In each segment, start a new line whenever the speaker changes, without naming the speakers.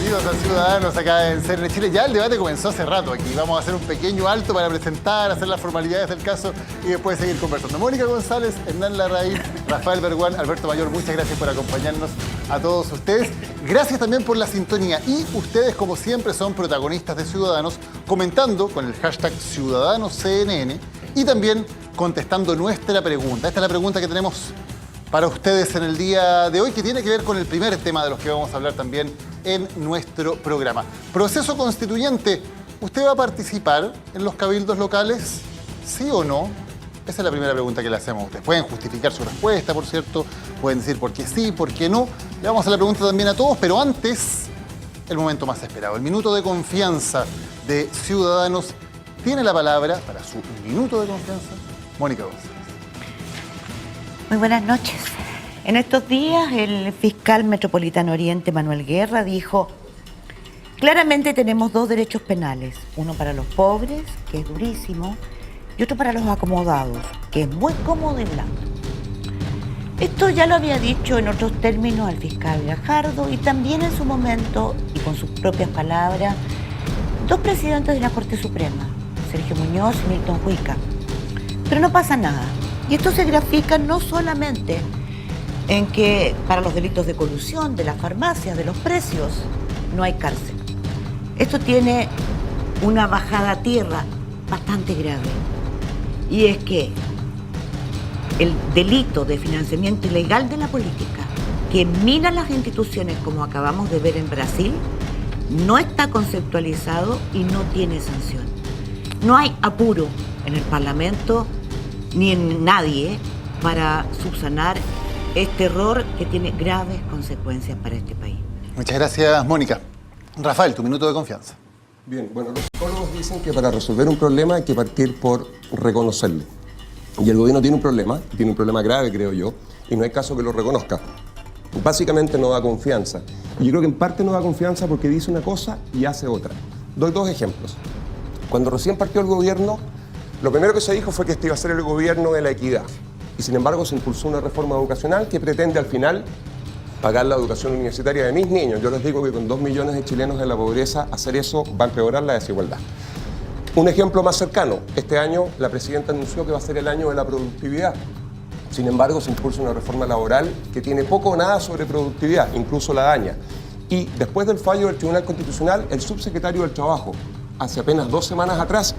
Bienvenidos a Ciudadanos acá en CERN Chile. Ya el debate comenzó hace rato aquí. Vamos a hacer un pequeño alto para presentar, hacer las formalidades del caso y después seguir conversando. Mónica González, Hernán Larraín, Rafael Berguán, Alberto Mayor, muchas gracias por acompañarnos a todos ustedes. Gracias también por la sintonía. Y ustedes, como siempre, son protagonistas de Ciudadanos, comentando con el hashtag CiudadanosCNN y también contestando nuestra pregunta. Esta es la pregunta que tenemos para ustedes en el día de hoy, que tiene que ver con el primer tema de los que vamos a hablar también en nuestro programa. Proceso constituyente. ¿Usted va a participar en los cabildos locales? ¿Sí o no? Esa es la primera pregunta que le hacemos a ustedes. Pueden justificar su respuesta, por cierto. Pueden decir por qué sí, por qué no. Le vamos a hacer la pregunta también a todos, pero antes, el momento más esperado. El minuto de confianza de Ciudadanos. Tiene la palabra para su minuto de confianza Mónica González.
Muy buenas noches. En estos días el fiscal metropolitano Oriente, Manuel Guerra, dijo: claramente tenemos dos derechos penales, uno para los pobres, que es durísimo, y otro para los acomodados, que es muy cómodo y blando. Esto ya lo había dicho en otros términos el fiscal Gajardo y también en su momento, y con sus propias palabras, dos presidentes de la Corte Suprema, Sergio Muñoz y Milton Huica. Pero no pasa nada. Y esto se grafica no solamente en que para los delitos de colusión, de las farmacias, de los precios, no hay cárcel. Esto tiene una bajada a tierra bastante grave. Y es que el delito de financiamiento ilegal de la política, que mina las instituciones como acabamos de ver en Brasil, no está conceptualizado y no tiene sanción. No hay apuro en el Parlamento ni en nadie para subsanar este error que tiene graves consecuencias para este país.
Muchas gracias, Mónica. Rafael, tu minuto de confianza.
Bien, bueno, los psicólogos dicen que para resolver un problema hay que partir por reconocerlo. Y el gobierno tiene un problema grave, creo yo, y no hay caso que lo reconozca. Básicamente no da confianza. Y yo creo que en parte no da confianza porque dice una cosa y hace otra. Doy dos ejemplos. Cuando recién partió el gobierno, lo primero que se dijo fue que este iba a ser el gobierno de la equidad. Y sin embargo se impulsó una reforma educacional que pretende al final pagar la educación universitaria de mis niños. Yo les digo que con 2 millones de chilenos en la pobreza, hacer eso va a empeorar la desigualdad. Un ejemplo más cercano. Este año la presidenta anunció que va a ser el año de la productividad. Sin embargo se impulsa una reforma laboral que tiene poco o nada sobre productividad, incluso la daña. Y después del fallo del Tribunal Constitucional, el subsecretario del Trabajo, hace apenas 2 semanas atrás,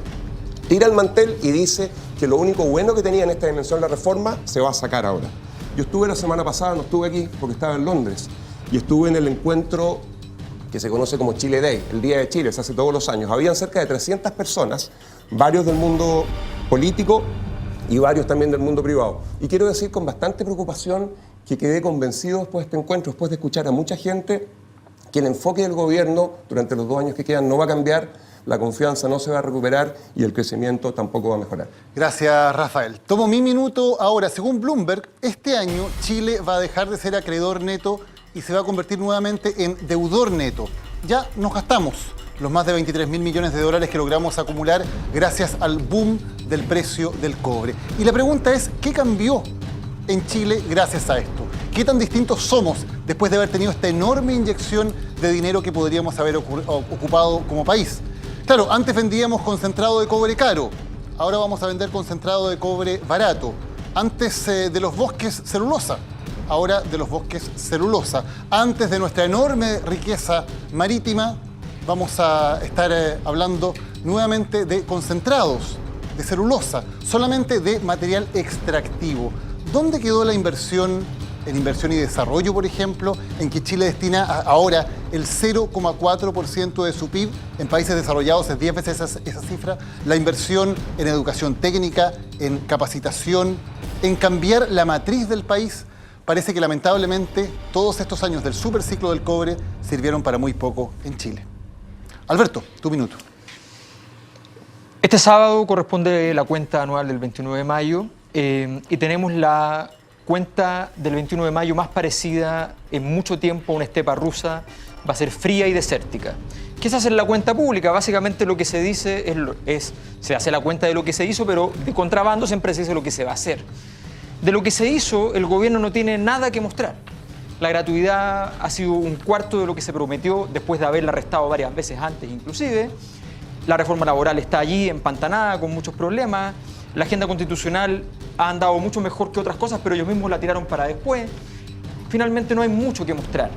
tira el mantel y dice que lo único bueno que tenía en esta dimensión la reforma se va a sacar ahora. Yo estuve la semana pasada, no estuve aquí porque estaba en Londres, y estuve en el encuentro que se conoce como Chile Day, el Día de Chile, se hace todos los años. Habían cerca de 300 personas, varios del mundo político y varios también del mundo privado. Y quiero decir con bastante preocupación que quedé convencido después de este encuentro, después de escuchar a mucha gente, que el enfoque del gobierno durante los 2 años que quedan no va a cambiar, la confianza no se va a recuperar y el crecimiento tampoco va a mejorar.
Gracias, Rafael. Tomo mi minuto ahora. Según Bloomberg, este año Chile va a dejar de ser acreedor neto y se va a convertir nuevamente en deudor neto. Ya nos gastamos los más de 23.000 millones de dólares que logramos acumular gracias al boom del precio del cobre. Y la pregunta es, ¿qué cambió en Chile gracias a esto? ¿Qué tan distintos somos después de haber tenido esta enorme inyección de dinero que podríamos haber ocupado como país? Claro, antes vendíamos concentrado de cobre caro, ahora vamos a vender concentrado de cobre barato. Antes de los bosques celulosa, ahora de los bosques celulosa. Antes de nuestra enorme riqueza marítima, vamos a estar hablando nuevamente de concentrados de celulosa, solamente de material extractivo. ¿Dónde quedó la inversión en inversión y desarrollo, por ejemplo, en que Chile destina ahora el 0,4% de su PIB? En países desarrollados es 10 veces esa cifra. La inversión en educación técnica, en capacitación, en cambiar la matriz del país. Parece que lamentablemente todos estos años del superciclo del cobre sirvieron para muy poco en Chile. Alberto, tu minuto.
Este sábado corresponde la cuenta anual del 29 de mayo y tenemos la cuenta del 29 de mayo más parecida en mucho tiempo a una estepa rusa. Va a ser fría y desértica. ¿Qué es hacer la cuenta pública? Básicamente lo que se dice se hace la cuenta de lo que se hizo, pero de contrabando siempre se dice lo que se va a hacer. De lo que se hizo, el gobierno no tiene nada que mostrar. La gratuidad ha sido un cuarto de lo que se prometió después de haberla restado varias veces antes inclusive. La reforma laboral está allí, empantanada, con muchos problemas. La agenda constitucional ha andado mucho mejor que otras cosas, pero ellos mismos la tiraron para después. Finalmente no hay mucho que mostrar.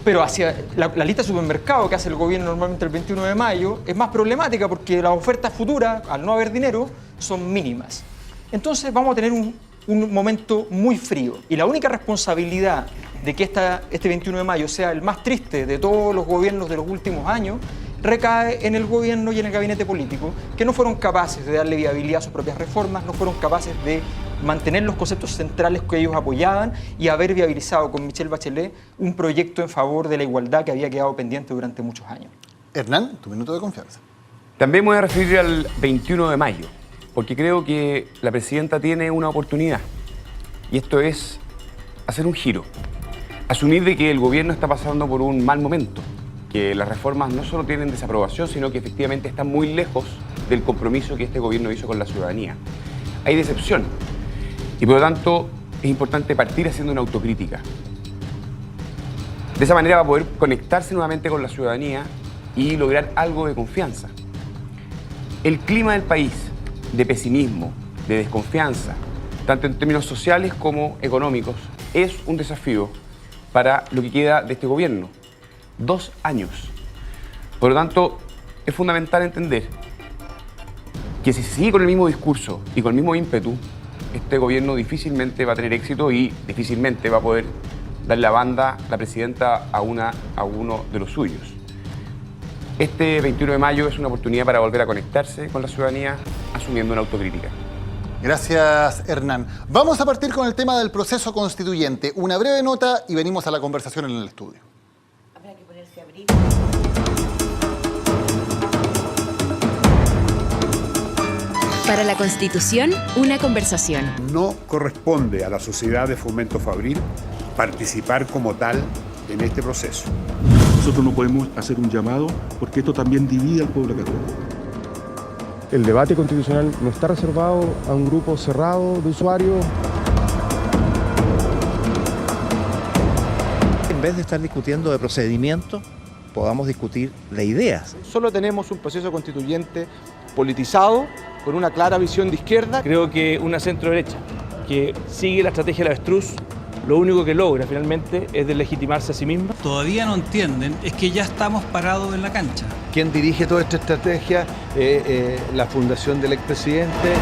Pero hacia la lista de supermercado que hace el gobierno normalmente el 21 de mayo es más problemática porque las ofertas futuras, al no haber dinero, son mínimas. Entonces vamos a tener un momento muy frío. Y la única responsabilidad de que este 21 de mayo sea el más triste de todos los gobiernos de los últimos años recae en el gobierno y en el gabinete político, que no fueron capaces de darle viabilidad a sus propias reformas, no fueron capaces de mantener los conceptos centrales que ellos apoyaban y haber viabilizado con Michelle Bachelet un proyecto en favor de la igualdad que había quedado pendiente durante muchos años.
Hernán, tu minuto de confianza.
También me voy a referir al 21 de mayo, porque creo que la presidenta tiene una oportunidad, y esto es hacer un giro, asumir de que el gobierno está pasando por un mal momento, que las reformas no solo tienen desaprobación, sino que efectivamente están muy lejos del compromiso que este gobierno hizo con la ciudadanía. Hay decepción, y por lo tanto es importante partir haciendo una autocrítica. De esa manera va a poder conectarse nuevamente con la ciudadanía y lograr algo de confianza. El clima del país de pesimismo, de desconfianza, tanto en términos sociales como económicos, es un desafío para lo que queda de este gobierno. 2 años. Por lo tanto, es fundamental entender que si se sigue con el mismo discurso y con el mismo ímpetu, este gobierno difícilmente va a tener éxito y difícilmente va a poder darle la banda, la presidenta, a uno de los suyos. Este 21 de mayo es una oportunidad para volver a conectarse con la ciudadanía, asumiendo una autocrítica.
Gracias, Hernán. Vamos a partir con el tema del proceso constituyente. Una breve nota y venimos a la conversación en el estudio.
Habrá que ponerse abrigo.
Para la Constitución, una conversación.
No corresponde a la Sociedad de Fomento Fabril participar como tal en este proceso.
Nosotros no podemos hacer un llamado porque esto también divide al pueblo católico.
El debate constitucional no está reservado a un grupo cerrado de usuarios.
En vez de estar discutiendo de procedimientos, podamos discutir de ideas.
Solo tenemos un proceso constituyente politizado, con una clara visión de izquierda.
Creo que una centro-derecha que sigue la estrategia del avestruz, lo único que logra finalmente es deslegitimarse a sí misma.
Todavía no entienden es que ya estamos parados en la cancha.
¿Quién dirige toda esta estrategia? La fundación del expresidente.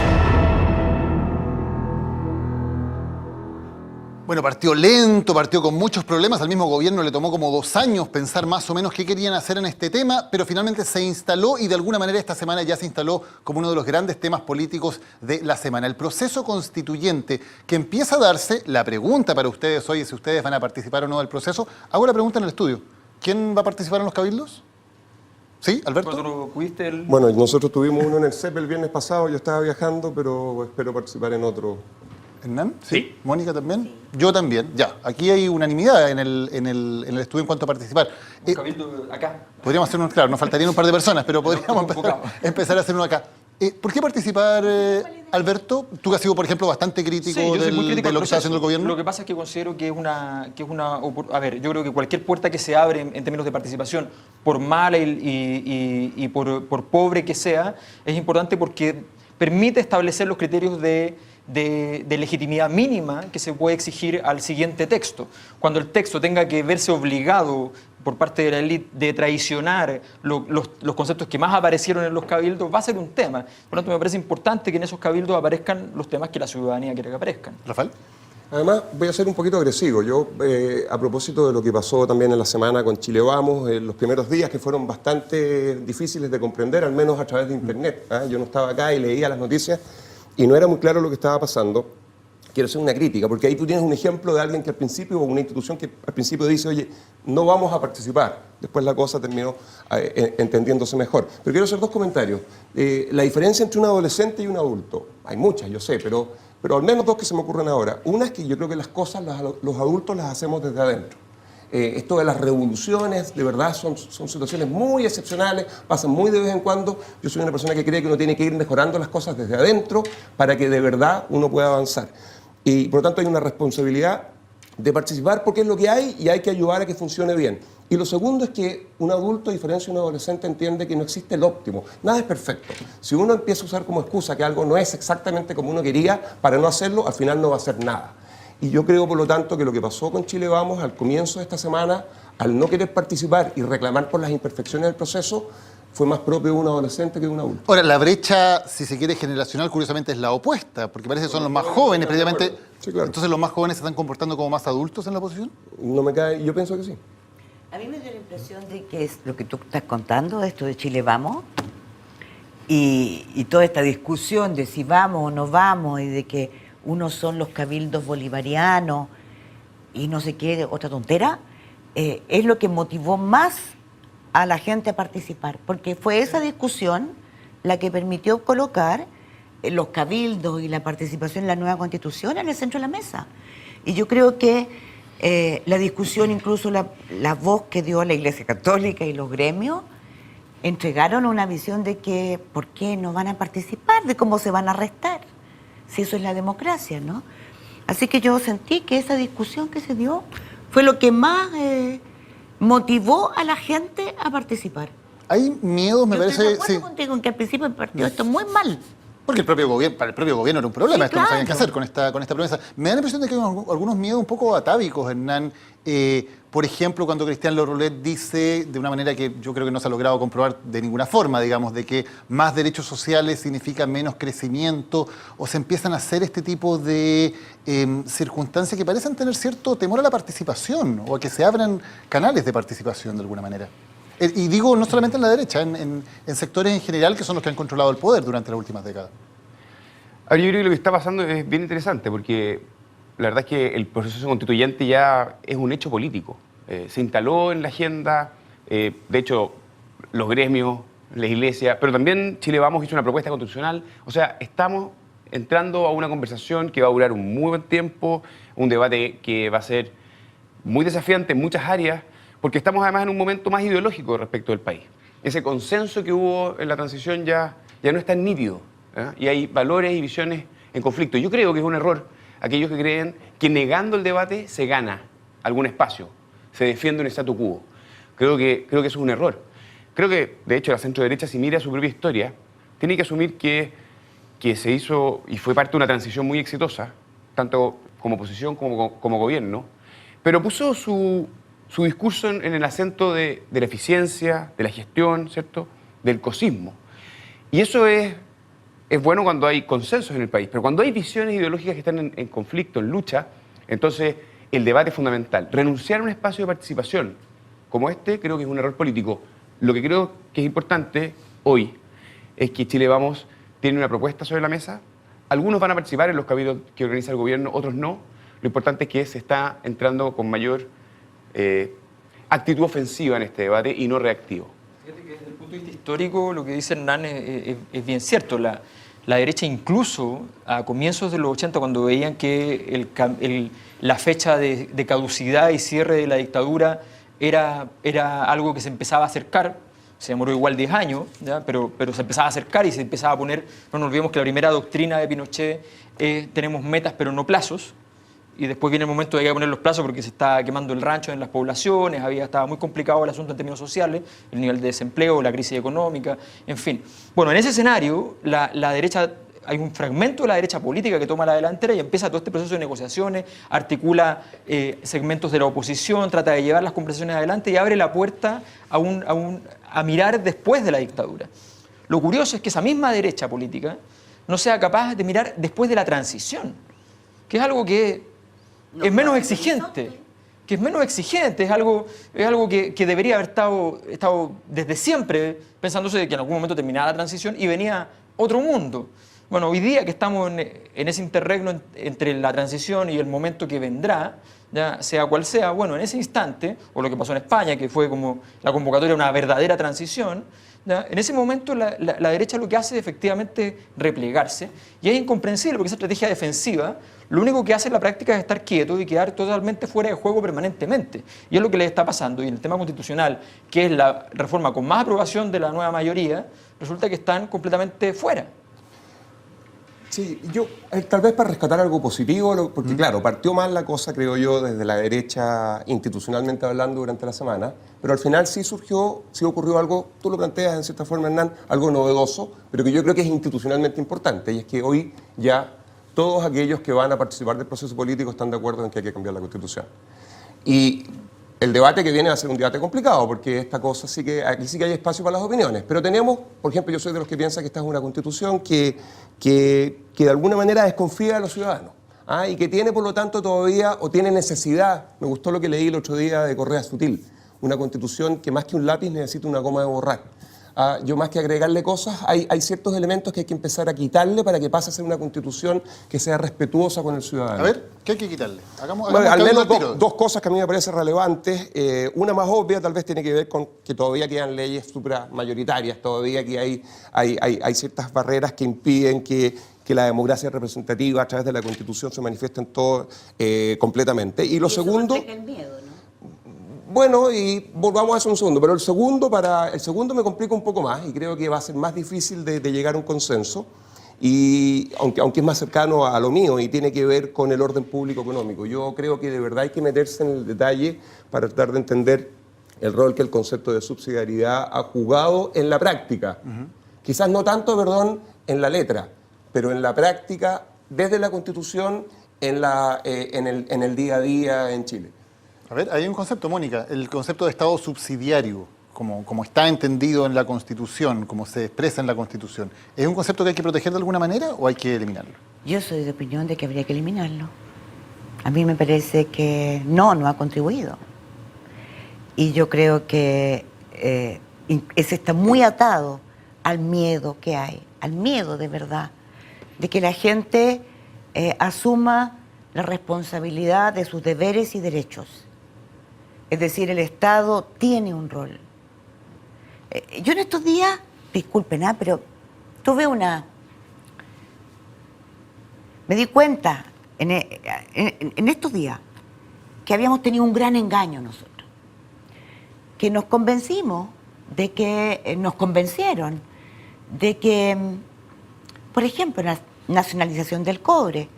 Bueno, partió lento, partió con muchos problemas. Al mismo gobierno le tomó como 2 años pensar más o menos qué querían hacer en este tema, pero finalmente se instaló y de alguna manera esta semana ya se instaló como uno de los grandes temas políticos de la semana. El proceso constituyente que empieza a darse, la pregunta para ustedes hoy es si ustedes van a participar o no del proceso. Hago la pregunta en el estudio. ¿Quién va a participar en los cabildos? ¿Sí, Alberto?
Bueno, nosotros tuvimos uno en el CEP el viernes pasado, yo estaba viajando, pero espero participar en otro.
¿Hernán? ¿Sí? ¿Mónica también? Sí. Yo también, ya. Aquí hay unanimidad en el estudio en cuanto a participar.
Un cabildo acá.
Podríamos hacer uno, claro, nos faltarían un par de personas, pero podríamos empezar a hacer uno acá. ¿Por qué participar, Alberto? Tú que has sido, por ejemplo, bastante crítico, de lo que está haciendo el gobierno.
Lo que pasa es que considero que es una... A ver, yo creo que cualquier puerta que se abre en términos de participación, por mala y por pobre que sea, es importante porque permite establecer los criterios de legitimidad mínima que se puede exigir al siguiente texto. Cuando el texto tenga que verse obligado por parte de la élite de traicionar los conceptos que más aparecieron en los cabildos, va a ser un tema. Por lo tanto, me parece importante que en esos cabildos aparezcan los temas que la ciudadanía quiere que aparezcan.
Rafael.
Además, voy a ser un poquito agresivo. Yo, a propósito de lo que pasó también en la semana con Chile Vamos, los primeros días que fueron bastante difíciles de comprender, al menos a través de Internet. Yo no estaba acá y leía las noticias y no era muy claro lo que estaba pasando. Quiero hacer una crítica, porque ahí tú tienes un ejemplo de alguien que al principio, o una institución que al principio dice, oye, no vamos a participar. Después la cosa terminó entendiéndose mejor. Pero quiero hacer 2 comentarios. La diferencia entre un adolescente y un adulto, hay muchas, yo sé, pero al menos 2 que se me ocurren ahora. Una es que yo creo que las cosas los adultos las hacemos desde adentro. Esto de las revoluciones, de verdad, son situaciones muy excepcionales, pasan muy de vez en cuando. Yo soy una persona que cree que uno tiene que ir mejorando las cosas desde adentro para que de verdad uno pueda avanzar. Y por lo tanto hay una responsabilidad de participar porque es lo que hay y hay que ayudar a que funcione bien. Y lo segundo es que un adulto, a diferencia de un adolescente, entiende que no existe el óptimo. Nada es perfecto. Si uno empieza a usar como excusa que algo no es exactamente como uno quería, para no hacerlo, al final no va a hacer nada. Y yo creo, por lo tanto, que lo que pasó con Chile Vamos al comienzo de esta semana, al no querer participar y reclamar por las imperfecciones del proceso, fue más propio de un adolescente que de un adulto.
Ahora, la brecha, si se quiere, generacional, curiosamente es la opuesta, porque parece que son los más jóvenes, precisamente.
Sí, claro.
Entonces, ¿los más jóvenes se están comportando como más adultos en la oposición?
No me cae, yo pienso que sí.
A mí me dio la impresión de que es lo que tú estás contando, esto de Chile Vamos, y toda esta discusión de si vamos o no vamos, y de que unos son los cabildos bolivarianos y no sé qué, otra tontera, es lo que motivó más a la gente a participar, porque fue esa discusión la que permitió colocar los cabildos y la participación en la nueva Constitución en el centro de la mesa. Y yo creo que la discusión, incluso la voz que dio la Iglesia Católica y los gremios, entregaron una visión de que por qué no van a participar, de cómo se van a restar, si eso es la democracia, ¿no? Así que yo sentí que esa discusión que se dio fue lo que más motivó a la gente a participar.
Hay miedos, me parece.
Estoy de acuerdo contigo en que al principio el partido esto muy mal.
Porque para el propio gobierno era un problema,
Sí,
esto no sabían qué
claro.
hacer con esta promesa. Me da la impresión de que hay algunos miedos un poco atávicos, Hernán. Por ejemplo, cuando Cristian Roulet dice, de una manera que yo creo que no se ha logrado comprobar de ninguna forma, digamos, de que más derechos sociales significa menos crecimiento, o se empiezan a hacer este tipo de circunstancias que parecen tener cierto temor a la participación, o a que se abran canales de participación de alguna manera. Y digo, no solamente en la derecha, en sectores en general que son los que han controlado el poder durante las últimas décadas.
A ver, yo creo que lo que está pasando es bien interesante porque la verdad es que el proceso constituyente ya es un hecho político. Se instaló en la agenda, de hecho, los gremios, la iglesia, pero también Chile Vamos hizo una propuesta constitucional. O sea, estamos entrando a una conversación que va a durar un muy buen tiempo, un debate que va a ser muy desafiante en muchas áreas, porque estamos además en un momento más ideológico respecto del país. Ese consenso que hubo en la transición ya no es tan nítido, ¿eh? Y hay valores y visiones en conflicto. Yo creo que es un error aquellos que creen que negando el debate se gana algún espacio, se defiende un statu quo. Creo que eso es un error. Creo que, de hecho, la centro-derecha, si mira su propia historia, tiene que asumir que se hizo y fue parte de una transición muy exitosa, tanto como oposición como gobierno, pero puso su discurso en el acento de la eficiencia, de la gestión, ¿cierto?, del cosismo. Y eso es bueno cuando hay consensos en el país, pero cuando hay visiones ideológicas que están en conflicto, en lucha, entonces el debate es fundamental. Renunciar a un espacio de participación como este creo que es un error político. Lo que creo que es importante hoy es que Chile Vamos tiene una propuesta sobre la mesa. Algunos van a participar en los cabildos que organiza el gobierno, otros no. Lo importante es que se está entrando con mayor actitud ofensiva en este debate y no reactivo.
Fíjate que desde el punto de vista histórico lo que dice Hernán es bien cierto. La derecha incluso a comienzos de los 80, cuando veían que la fecha de caducidad y cierre de la dictadura era algo que se empezaba a acercar, se demoró igual 10 años, ¿ya? Pero se empezaba a acercar y se empezaba a poner, no nos olvidemos que la primera doctrina de Pinochet es tenemos metas pero no plazos. Y después viene el momento de que hay que poner los plazos porque se está quemando el rancho en las poblaciones, estaba muy complicado el asunto en términos sociales, el nivel de desempleo, la crisis económica, en fin. Bueno, en ese escenario, la derecha, hay un fragmento de la derecha política que toma la delantera y empieza todo este proceso de negociaciones, articula segmentos de la oposición, trata de llevar las conversaciones adelante y abre la puerta a mirar después de la dictadura. Lo curioso es que esa misma derecha política no sea capaz de mirar después de la transición, que es algo que es menos exigente, es algo que debería haber estado desde siempre pensándose de que en algún momento terminaba la transición y venía otro mundo. Bueno, hoy día que estamos en ese interregno entre la transición y el momento que vendrá, ya sea cual sea, bueno, en ese instante, o lo que pasó en España, que fue como la convocatoria de una verdadera transición, ¿ya? En ese momento la derecha lo que hace es efectivamente replegarse, y es incomprensible porque esa estrategia defensiva lo único que hace en la práctica es estar quieto y quedar totalmente fuera de juego permanentemente. Y es lo que les está pasando. Y en el tema constitucional, que es la reforma con más aprobación de la nueva mayoría, resulta que están completamente fuera.
Sí, yo tal vez para rescatar algo positivo, porque claro, partió mal la cosa, creo yo, desde la derecha institucionalmente hablando durante la semana, pero al final sí ocurrió algo, tú lo planteas en cierta forma, Hernán, algo novedoso, pero que yo creo que es institucionalmente importante, y es que hoy ya todos aquellos que van a participar del proceso político están de acuerdo en que hay que cambiar la Constitución. Y el debate que viene va a ser un debate complicado, porque esta cosa aquí sí que hay espacio para las opiniones. Pero tenemos, por ejemplo, yo soy de los que piensa que esta es una constitución que de alguna manera desconfía de los ciudadanos. Y que tiene, por lo tanto, todavía, o tiene necesidad, me gustó lo que leí el otro día de Correa Sutil, una constitución que más que un lápiz necesita una goma de borrar. Yo más que agregarle cosas, hay ciertos elementos que hay que empezar a quitarle para que pase a ser una constitución que sea respetuosa con el ciudadano.
A ver, ¿qué hay que quitarle?
Bueno, al menos dos cosas que a mí me parecen relevantes. Una más obvia tal vez tiene que ver con que todavía quedan leyes supramayoritarias, todavía que hay ciertas barreras que impiden que la democracia representativa a través de la Constitución se manifieste en todo completamente. Y lo segundo...
El miedo, ¿no?
Bueno, y volvamos a eso un segundo, pero el segundo me complica un poco más y creo que va a ser más difícil de llegar a un consenso, y aunque es más cercano a lo mío y tiene que ver con el orden público económico. Yo creo que de verdad hay que meterse en el detalle para tratar de entender el rol que el concepto de subsidiariedad ha jugado en la práctica. Quizás no tanto, en la letra, pero en la práctica, desde la Constitución, en el día a día en Chile.
A ver, hay un concepto, Mónica, el concepto de Estado subsidiario, como está entendido en la Constitución, como se expresa en la Constitución. ¿Es un concepto que hay que proteger de alguna manera o hay que eliminarlo?
Yo soy de opinión de que habría que eliminarlo. A mí me parece que no ha contribuido. Y yo creo que ese está muy atado al miedo que hay, al miedo de verdad, de que la gente asuma la responsabilidad de sus deberes y derechos. Es decir, el Estado tiene un rol. Yo en estos días, disculpen, pero tuve me di cuenta en estos días que habíamos tenido un gran engaño nosotros. Que nos convencieron de que, por ejemplo, la nacionalización del cobre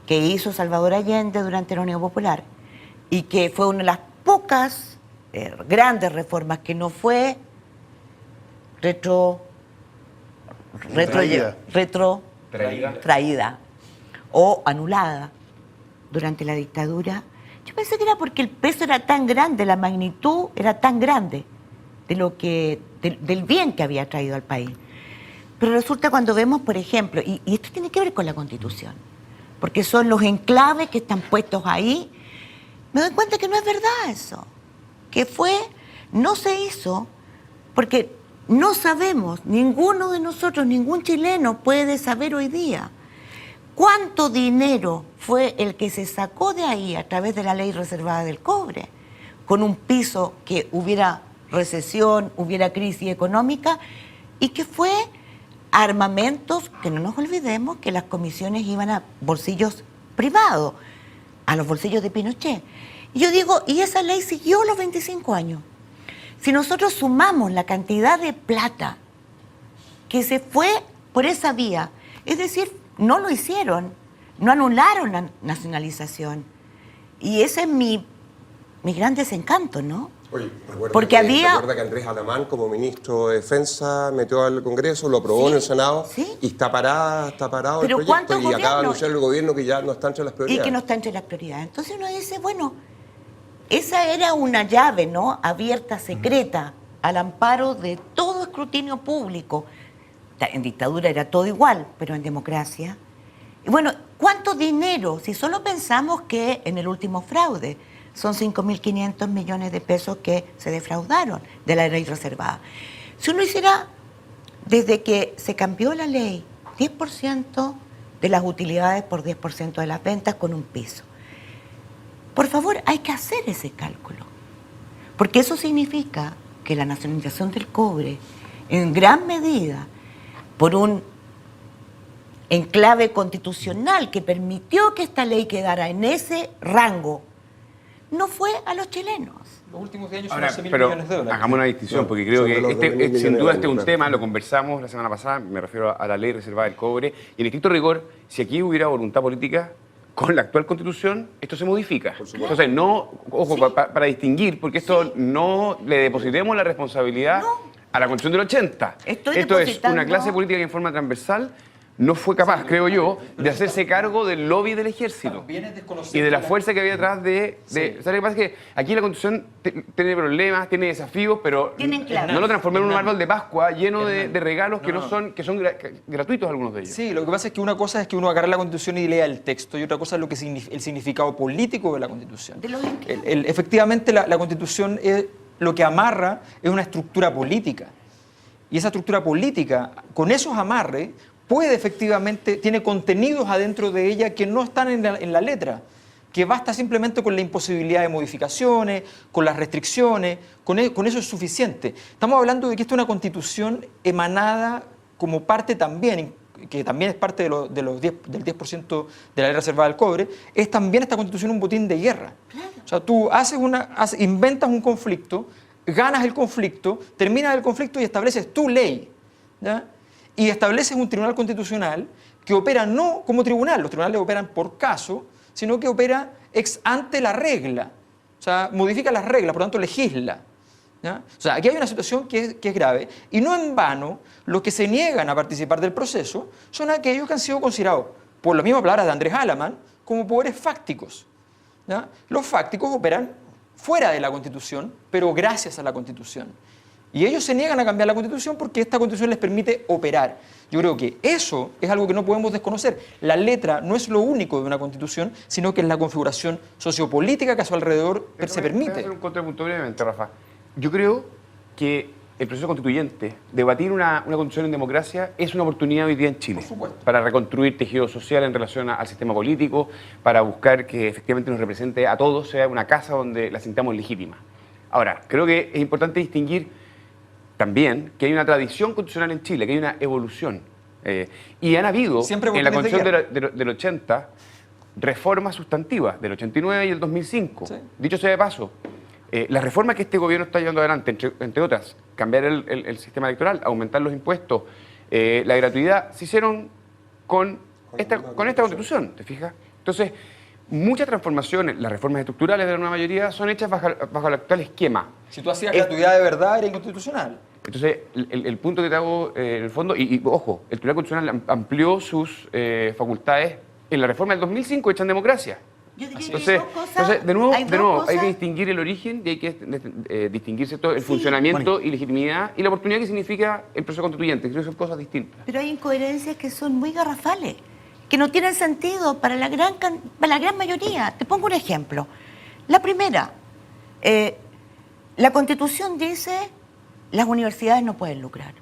que hizo Salvador Allende durante la Unión Popular y que fue una de las pocas grandes reformas que no fue traída o anulada durante la dictadura. Yo pensé que era porque el peso era tan grande, la magnitud era tan grande del bien que había traído al país. Pero resulta cuando vemos, por ejemplo, y esto tiene que ver con la Constitución, porque son los enclaves que están puestos ahí, me doy cuenta que no es verdad eso, que no se hizo, porque no sabemos, ninguno de nosotros, ningún chileno puede saber hoy día cuánto dinero fue el que se sacó de ahí a través de la ley reservada del cobre, con un piso que hubiera recesión, hubiera crisis económica, y que fue armamentos, que no nos olvidemos que las comisiones iban a bolsillos privados, a los bolsillos de Pinochet. Y yo digo, y esa ley siguió los 25 años. Si nosotros sumamos la cantidad de plata que se fue por esa vía, es decir, no lo hicieron, no anularon la nacionalización. Y ese es mi gran desencanto, ¿no?
Oye,
porque
recuerda que Andrés Alamán, como ministro de Defensa, metió al Congreso, lo aprobó en el Senado, y está parado el proyecto, y acaba de anunciar el gobierno que ya no está entre las prioridades.
Y que no está entre las prioridades. Entonces uno dice, bueno, esa era una llave, ¿no?, abierta, secreta, al amparo de todo escrutinio público. En dictadura era todo igual, pero en democracia. Y bueno, ¿cuánto dinero? Si solo pensamos que en el último fraude son 5.500 millones de pesos que se defraudaron de la ley reservada. Si uno hiciera, desde que se cambió la ley, 10% de las utilidades por 10% de las ventas con un piso. Por favor, hay que hacer ese cálculo. Porque eso significa que la nacionalización del cobre, en gran medida, por un enclave constitucional que permitió que esta ley quedara en ese rango, no fue a los chilenos,
Los últimos 10 años son
Ahora,
11.000
pero
millones de dólares.
hagamos una distinción, porque creo
sobre los
que
2.000 millones
sin
de
duda
euros,
este es un
claro.
tema, lo conversamos la semana pasada, me refiero a la ley reservada del cobre, y en estricto rigor, si aquí hubiera voluntad política, con la actual constitución, esto se modifica. Entonces, no, ojo, para distinguir, porque esto no le depositemos la responsabilidad a la constitución del 80. Esto es una clase política que en forma transversal no fue capaz, creo yo, de hacerse cargo del lobby del ejército y de la fuerza que había detrás de... ¿Sabes lo que pasa? Es que aquí la Constitución tiene problemas, tiene desafíos, pero no lo transformé en un árbol de Pascua lleno de regalos que son gratuitos algunos de ellos.
Sí, lo que pasa es que una cosa es que uno agarra la Constitución y lea el texto, y otra cosa es lo que el significado político de la Constitución. Efectivamente, la Constitución lo que amarra es una estructura política. Y esa estructura política, con esos amarres, puede efectivamente, tiene contenidos adentro de ella que no están en la letra, que basta simplemente con la imposibilidad de modificaciones, con las restricciones, con eso es suficiente. Estamos hablando de que esta es una constitución emanada como parte también, que también es parte del 10% de la ley reservada del cobre, es también esta constitución un botín de guerra. Claro. O sea, tú inventas un conflicto, ganas el conflicto, terminas el conflicto y estableces tu ley, ¿ya? Y estableces un tribunal constitucional que opera no como tribunal, los tribunales operan por caso, sino que opera ex ante la regla, o sea, modifica las reglas, por lo tanto legisla, ¿ya? O sea, aquí hay una situación que es grave, y no en vano los que se niegan a participar del proceso son aquellos que han sido considerados, por las mismas palabras de Andrés Halaman, como poderes fácticos, ¿ya? Los fácticos operan fuera de la Constitución, pero gracias a la Constitución. Y ellos se niegan a cambiar la Constitución porque esta Constitución les permite operar. Yo creo que eso es algo que no podemos desconocer. La letra no es lo único de una Constitución, sino que es la configuración sociopolítica que a su alrededor se permite.
Voy a hacer un contrapunto brevemente, Rafa. Yo creo que el proceso constituyente, debatir una Constitución en democracia, es una oportunidad hoy día en Chile para reconstruir tejido social en relación al sistema político, para buscar que efectivamente nos represente a todos, sea una casa donde la sintamos legítima. Ahora, creo que es importante distinguir también que hay una tradición constitucional en Chile, que hay una evolución. Y han habido en la Constitución del 80 reformas sustantivas, del 89 y el 2005. Sí. Dicho sea de paso, las reformas que este gobierno está llevando adelante, entre otras, cambiar el sistema electoral, aumentar los impuestos, la gratuidad, se hicieron con esta Constitución, ¿te fijas? Entonces, muchas transformaciones, las reformas estructurales de la nueva mayoría, son hechas bajo el actual esquema.
Si tú hacías gratuidad de verdad, era inconstitucional.
Entonces, el punto que te hago en el fondo, y ojo, el Tribunal Constitucional amplió sus facultades en la reforma del 2005 hecha en democracia.
Yo diría
entonces, de nuevo hay que distinguir el origen y hay que distinguirse todo el funcionamiento y legitimidad y la oportunidad que significa el proceso constituyente, creo que son cosas distintas.
Pero hay incoherencias que son muy garrafales, que no tienen sentido para la gran mayoría. Te pongo un ejemplo. La primera, la Constitución dice las universidades no pueden lucrar.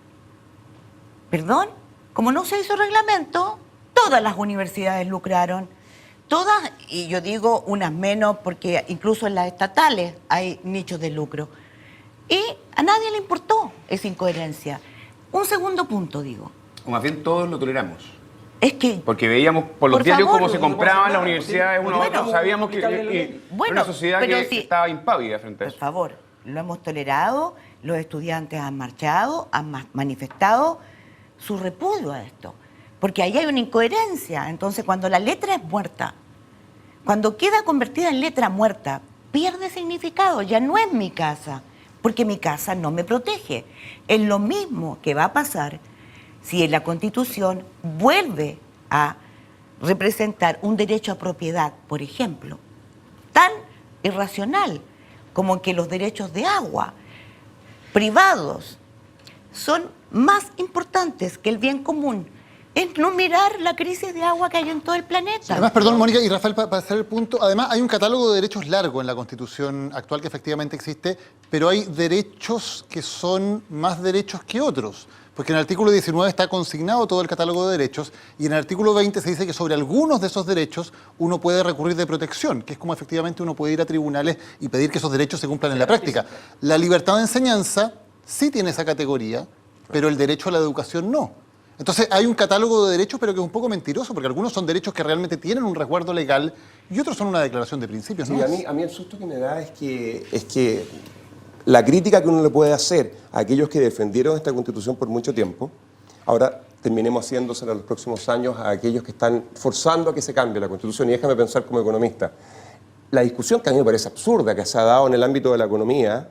¿Perdón? Como no se hizo reglamento, todas las universidades lucraron. Todas, y yo digo unas menos porque incluso en las estatales hay nichos de lucro. Y a nadie le importó esa incoherencia. Un segundo punto, digo.
O más bien todos lo toleramos.
Es que...
Porque veíamos por los diarios cómo se compraban las universidades uno a otro. Sabíamos que era una sociedad que estaba impávida frente a eso.
Por favor, lo hemos tolerado, los estudiantes han marchado, han manifestado su repudio a esto. Porque ahí hay una incoherencia. Entonces, cuando la letra es muerta, cuando queda convertida en letra muerta, pierde significado. Ya no es mi casa, porque mi casa no me protege. Es lo mismo que va a pasar si la Constitución vuelve a representar un derecho a propiedad, por ejemplo, tan irracional como que los derechos de agua privados son más importantes que el bien común. Es no mirar la crisis de agua que hay en todo el planeta.
Además, perdón, Mónica y Rafael, para hacer el punto, además hay un catálogo de derechos largo en la Constitución actual que efectivamente existe, pero hay derechos que son más derechos que otros. Porque en el artículo 19 está consignado todo el catálogo de derechos y en el artículo 20 se dice que sobre algunos de esos derechos uno puede recurrir de protección, que es como efectivamente uno puede ir a tribunales y pedir que esos derechos se cumplan en la práctica. La libertad de enseñanza sí tiene esa categoría, pero el derecho a la educación no. Entonces hay un catálogo de derechos, pero que es un poco mentiroso, porque algunos son derechos que realmente tienen un resguardo legal y otros son una declaración de principios.
Sí,
¿no?
a mí el susto que me da es que la crítica que uno le puede hacer a aquellos que defendieron esta Constitución por mucho tiempo, ahora terminemos haciéndosela en los próximos años a aquellos que están forzando a que se cambie la Constitución. Y déjame pensar como economista. La discusión que a mí me parece absurda que se ha dado en el ámbito de la economía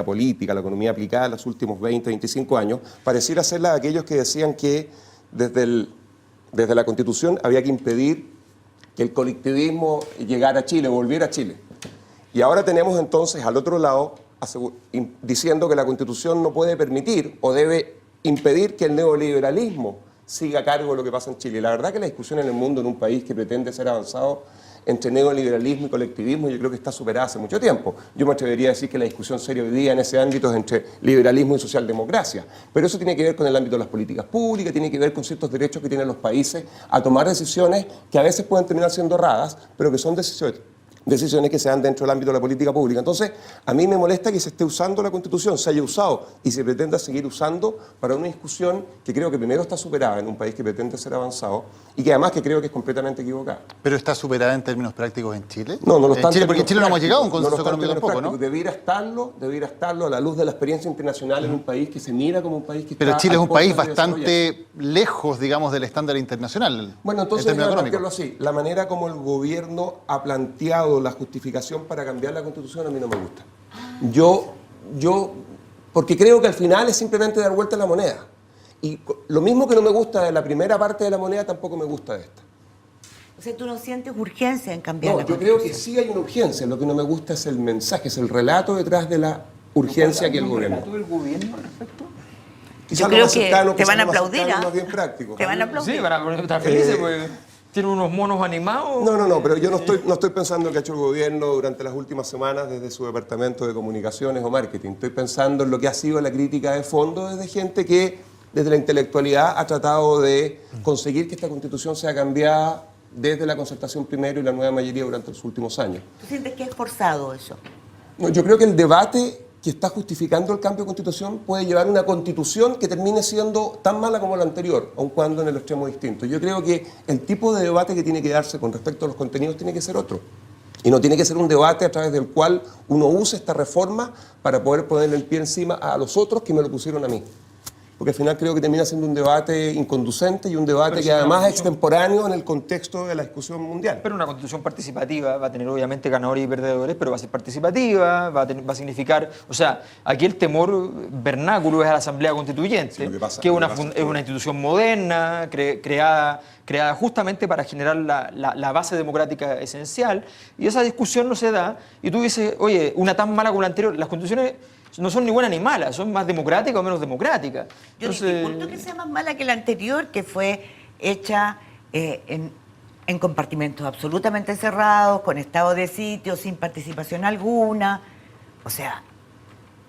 política, la economía aplicada en los últimos 20, 25 años, pareciera ser la de aquellos que decían que desde la Constitución había que impedir que el colectivismo llegara a Chile, volviera a Chile. Y ahora tenemos entonces al otro lado diciendo que la Constitución no puede permitir o debe impedir que el neoliberalismo siga a cargo de lo que pasa en Chile. La verdad que la discusión en el mundo, en un país que pretende ser avanzado entre neoliberalismo y colectivismo, yo creo que está superada hace mucho tiempo. Yo me atrevería a decir que la discusión seria hoy día en ese ámbito es entre liberalismo y socialdemocracia. Pero eso tiene que ver con el ámbito de las políticas públicas, tiene que ver con ciertos derechos que tienen los países a tomar decisiones que a veces pueden terminar siendo erradas, pero que son decisiones que se dan dentro del ámbito de la política pública. Entonces, a mí me molesta que se esté usando la Constitución, se haya usado y se pretenda seguir usando para una discusión que creo que primero está superada en un país que pretende ser avanzado y que además que creo que es completamente equivocada.
¿Pero está superada en términos prácticos en Chile?
No lo está.
Porque en Chile no hemos llegado a un consenso económico tampoco, ¿no?
Debiera estarlo a la luz de la experiencia internacional en un país que se mira como un país que
Pero
está...
Chile es un país bastante lejos, digamos, del estándar internacional.
Bueno, entonces, déjame plantearlo así. La manera como el gobierno ha planteado la justificación para cambiar la Constitución a mí no me gusta. Porque creo que al final es simplemente dar vuelta a la moneda. Y lo mismo que no me gusta de la primera parte de la moneda, tampoco me gusta de esta.
O sea, ¿tú no sientes urgencia en cambiar la
yo
Constitución?
creo que sí hay una urgencia. Lo que no me gusta es el mensaje, es el relato detrás de la urgencia que el gobierno.
¿El relato del gobierno al respecto?
Yo creo que te van a aplaudir, ¿ah?
Más bien práctico.
Te van a aplaudir.
Sí, van a estar felices porque tienen unos monos animados.
No, pero yo no estoy pensando en lo que ha hecho el gobierno durante las últimas semanas desde su departamento de comunicaciones o marketing. Estoy pensando en lo que ha sido la crítica de fondo desde gente que desde la intelectualidad ha tratado de conseguir que esta Constitución sea cambiada desde la concertación primero y la nueva mayoría durante los últimos años.
¿Tú sientes que es forzado eso?
No, yo creo que el debate que está justificando el cambio de Constitución puede llevar a una Constitución que termine siendo tan mala como la anterior, aun cuando en el extremo distinto. Yo creo que el tipo de debate que tiene que darse con respecto a los contenidos tiene que ser otro. Y no tiene que ser un debate a través del cual uno use esta reforma para poder ponerle el pie encima a los otros que me lo pusieron a mí. Porque al final creo que termina siendo un debate inconducente y un debate que además es extemporáneo en el contexto de la discusión mundial.
Pero una constitución participativa va a tener obviamente ganadores y perdedores, pero va a ser participativa, va a significar... O sea, aquí el temor vernáculo es a la Asamblea Constituyente,
Sí,
que es una institución moderna, creada justamente para generar la base democrática esencial, y esa discusión no se da, y tú dices, oye, una tan mala como la anterior, las constituciones no son ni buenas ni malas, son más democráticas o menos democráticas.
Yo dificulto que sea más mala que la anterior, que fue hecha en compartimentos absolutamente cerrados, con estado de sitio, sin participación alguna. O sea,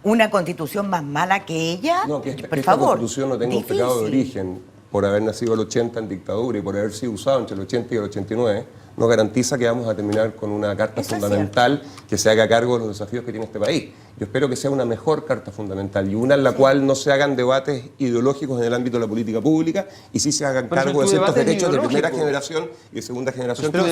una constitución más mala que ella,
No, que
por
esta
favor.
Constitución no tenga un pecado de origen por haber nacido el 80 en dictadura y por haber sido usado entre el 80 y el 89, no garantiza que vamos a terminar con una carta fundamental que se haga cargo de los desafíos que tiene este país. Yo espero que sea una mejor carta fundamental y una en la cual no se hagan debates ideológicos en el ámbito de la política pública y sí se hagan cargo de ciertos derechos de primera generación y de segunda generación.
Pero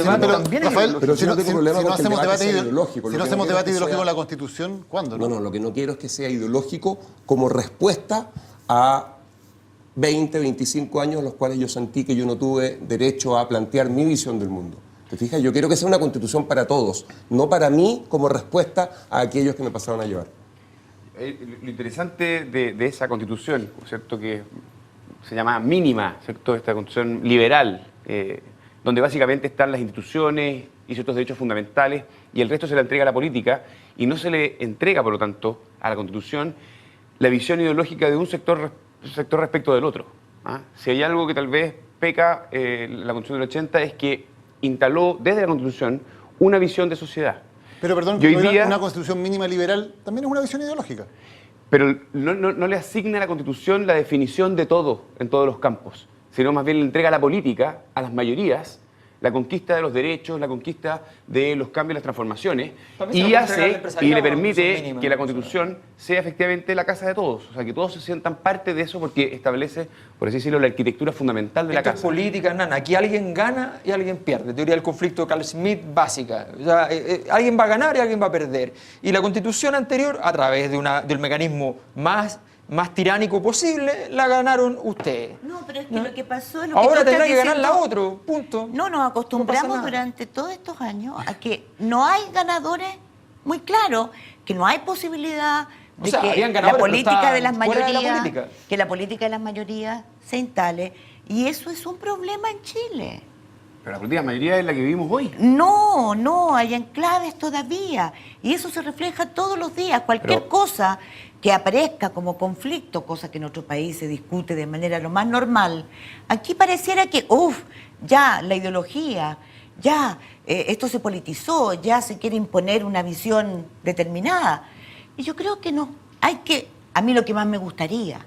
si no hacemos debate
ideológico.
Si no hacemos debate ideológico con la Constitución, ¿cuándo?
No, lo que no quiero es que sea ideológico como respuesta a 20, 25 años en los cuales yo sentí que yo no tuve derecho a plantear mi visión del mundo. ¿Te fijas? Yo quiero que sea una Constitución para todos, no para mí como respuesta a aquellos que me pasaron a llevar.
Lo interesante de esa Constitución, ¿cierto?, que se llama mínima, ¿cierto?, esta Constitución liberal, donde básicamente están las instituciones y ciertos derechos fundamentales y el resto se le entrega a la política y no se le entrega, por lo tanto, a la Constitución la visión ideológica de un sector respecto del otro. Si hay algo que tal vez peca la Constitución del 80 es que instaló desde la Constitución una visión de sociedad.
Pero perdón, una Constitución mínima liberal también es una visión ideológica.
Pero no le asigna a la Constitución la definición de todo en todos los campos, sino más bien le entrega a la política, a las mayorías, la conquista de los derechos, la conquista de los cambios, las transformaciones,
También
y
se lo puede entregar al
hace
empresariado
y le
con
permite
condiciones mínimas,
que la
¿no?
Constitución sea efectivamente la casa de todos, o sea, que todos se sientan parte de eso porque establece, por así decirlo, la arquitectura fundamental de la
Esto es
casa.
política, nana. Aquí alguien gana y alguien pierde. Teoría del conflicto de Carl Schmitt básica. O sea, alguien va a ganar y alguien va a perder. Y la Constitución anterior, a través del mecanismo más tiránico posible, la ganaron ustedes.
No, pero es que lo que pasó es lo
Ahora
que tú
tendrá
estás
que ganar la
diciendo.
otro, punto.
No, nos acostumbramos durante todos estos años a que no hay ganadores muy claros, que no hay posibilidad de
O sea,
que
habían
la
ganadores, pero
política de las
estaban fuera de la
mayorías,
política.
que la política de las mayorías se instale, y eso es un problema en Chile.
Pero la política mayoría es la que vivimos hoy.
No, hay enclaves todavía, y eso se refleja todos los días. Cualquier cosa que aparezca como conflicto, cosa que en otro país se discute de manera lo más normal, aquí pareciera que, ya la ideología, ya esto se politizó, ya se quiere imponer una visión determinada. Y yo creo que no, a mí lo que más me gustaría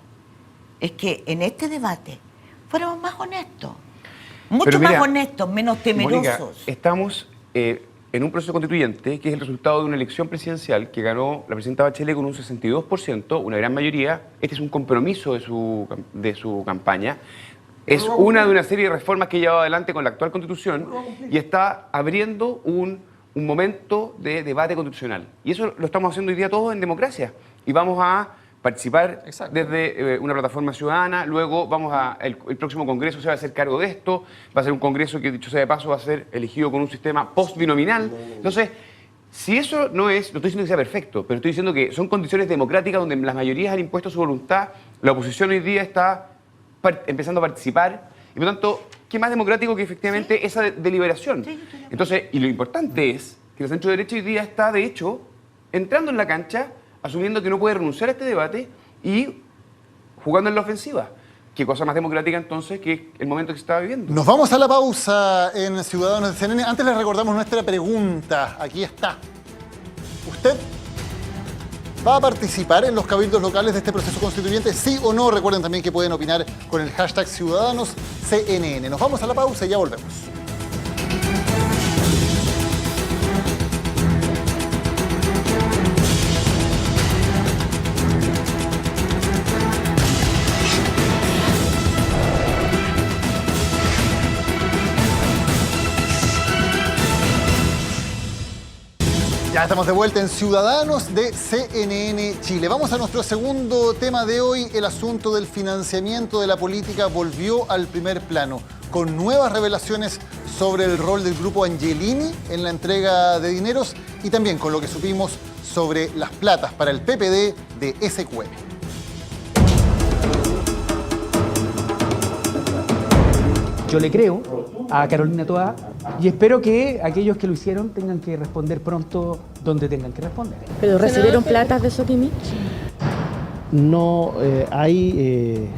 es que en este debate fuéramos más honestos, mucho más honestos, menos temerosos.
Mónica, estamos en un proceso constituyente que es el resultado de una elección presidencial que ganó la presidenta Bachelet con un 62%, una gran mayoría. Este es un compromiso de su campaña. Es una de una serie de reformas que ha llevado adelante con la actual Constitución y está abriendo un momento de debate constitucional. Y eso lo estamos haciendo hoy día todos en democracia. Y vamos a participar desde una plataforma ciudadana, luego el próximo Congreso se va a hacer cargo de esto, va a ser un Congreso que, dicho sea de paso, va a ser elegido con un sistema post-binominal. Entonces, si eso no es, no estoy diciendo que sea perfecto, pero estoy diciendo que son condiciones democráticas donde las mayorías han impuesto su voluntad, la oposición hoy día está empezando a participar, y por lo tanto, ¿qué más democrático que efectivamente esa deliberación? Entonces, y lo importante es que la centro derecha hoy día está, de hecho, entrando en la cancha, asumiendo que no puede renunciar a este debate y jugando en la ofensiva. ¿Qué cosa más democrática entonces que el momento que se está viviendo?
Nos vamos a la pausa en Ciudadanos de CNN. Antes les recordamos nuestra pregunta. Aquí está. ¿Usted va a participar en los cabildos locales de este proceso constituyente? ¿Sí o no? Recuerden también que pueden opinar con el hashtag CiudadanosCNN. Nos vamos a la pausa y ya volvemos. Ya estamos de vuelta en Ciudadanos de CNN Chile. Vamos a nuestro segundo tema de hoy. El asunto del financiamiento de la política volvió al primer plano, con nuevas revelaciones sobre el rol del grupo Angelini en la entrega de dineros y también con lo que supimos sobre las platas para el PPD de SQM.
Yo le creo a Carolina Toá y espero que aquellos que lo hicieron tengan que responder pronto donde tengan que responder.
¿Pero recibieron platas de Soquimich?
No hay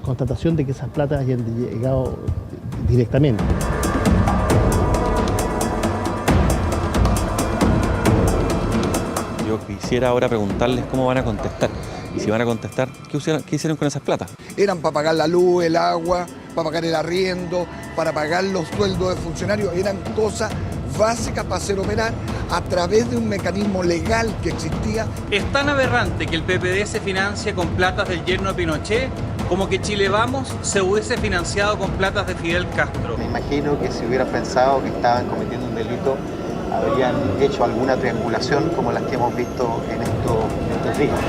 constatación de que esas platas hayan llegado directamente.
Yo quisiera ahora preguntarles cómo van a contestar. Y si van a contestar, ¿qué hicieron con esas platas?
Eran para pagar la luz, el agua, para pagar el arriendo, para pagar los sueldos de funcionarios. Eran cosas básicas para hacer operar a través de un mecanismo legal que existía.
Es tan aberrante que el PPD se financie con platas del yerno de Pinochet como que Chile Vamos se hubiese financiado con platas de Fidel Castro.
Me imagino que si hubieran pensado que estaban cometiendo un delito, habrían hecho alguna triangulación como las que hemos visto en estos días.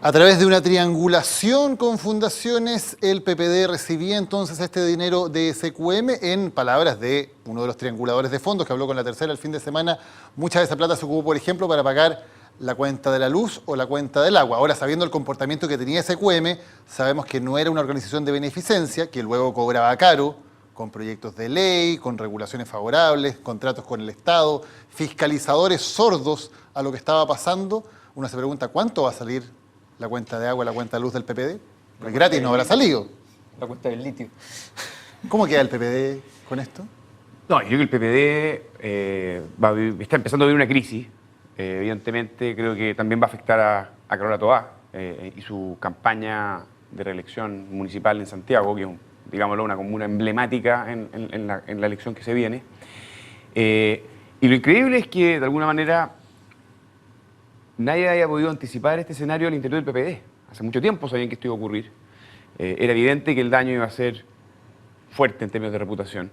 A través de una triangulación con fundaciones, el PPD recibía entonces este dinero de SQM. En palabras de uno de los trianguladores de fondos que habló con La Tercera el fin de semana, mucha de esa plata se ocupó, por ejemplo, para pagar la cuenta de la luz o la cuenta del agua. Ahora, sabiendo el comportamiento que tenía SQM, sabemos que no era una organización de beneficencia, que luego cobraba caro, con proyectos de ley, con regulaciones favorables, contratos con el Estado, fiscalizadores sordos a lo que estaba pasando. Uno se pregunta, ¿cuánto va a salir la cuenta de agua, la cuenta de luz del PPD? Porque gratis no habrá salido.
La cuenta del litio.
¿Cómo queda el PPD con esto?
No, yo creo que el PPD está empezando a vivir una crisis. Evidentemente, creo que también va a afectar a Carola Toá y su campaña de reelección municipal en Santiago, que es, digámoslo, una comuna emblemática en la elección que se viene. Y lo increíble es que, de alguna manera, nadie haya podido anticipar este escenario al interior del PPD. Hace mucho tiempo sabían que esto iba a ocurrir. Era evidente que el daño iba a ser fuerte en términos de reputación.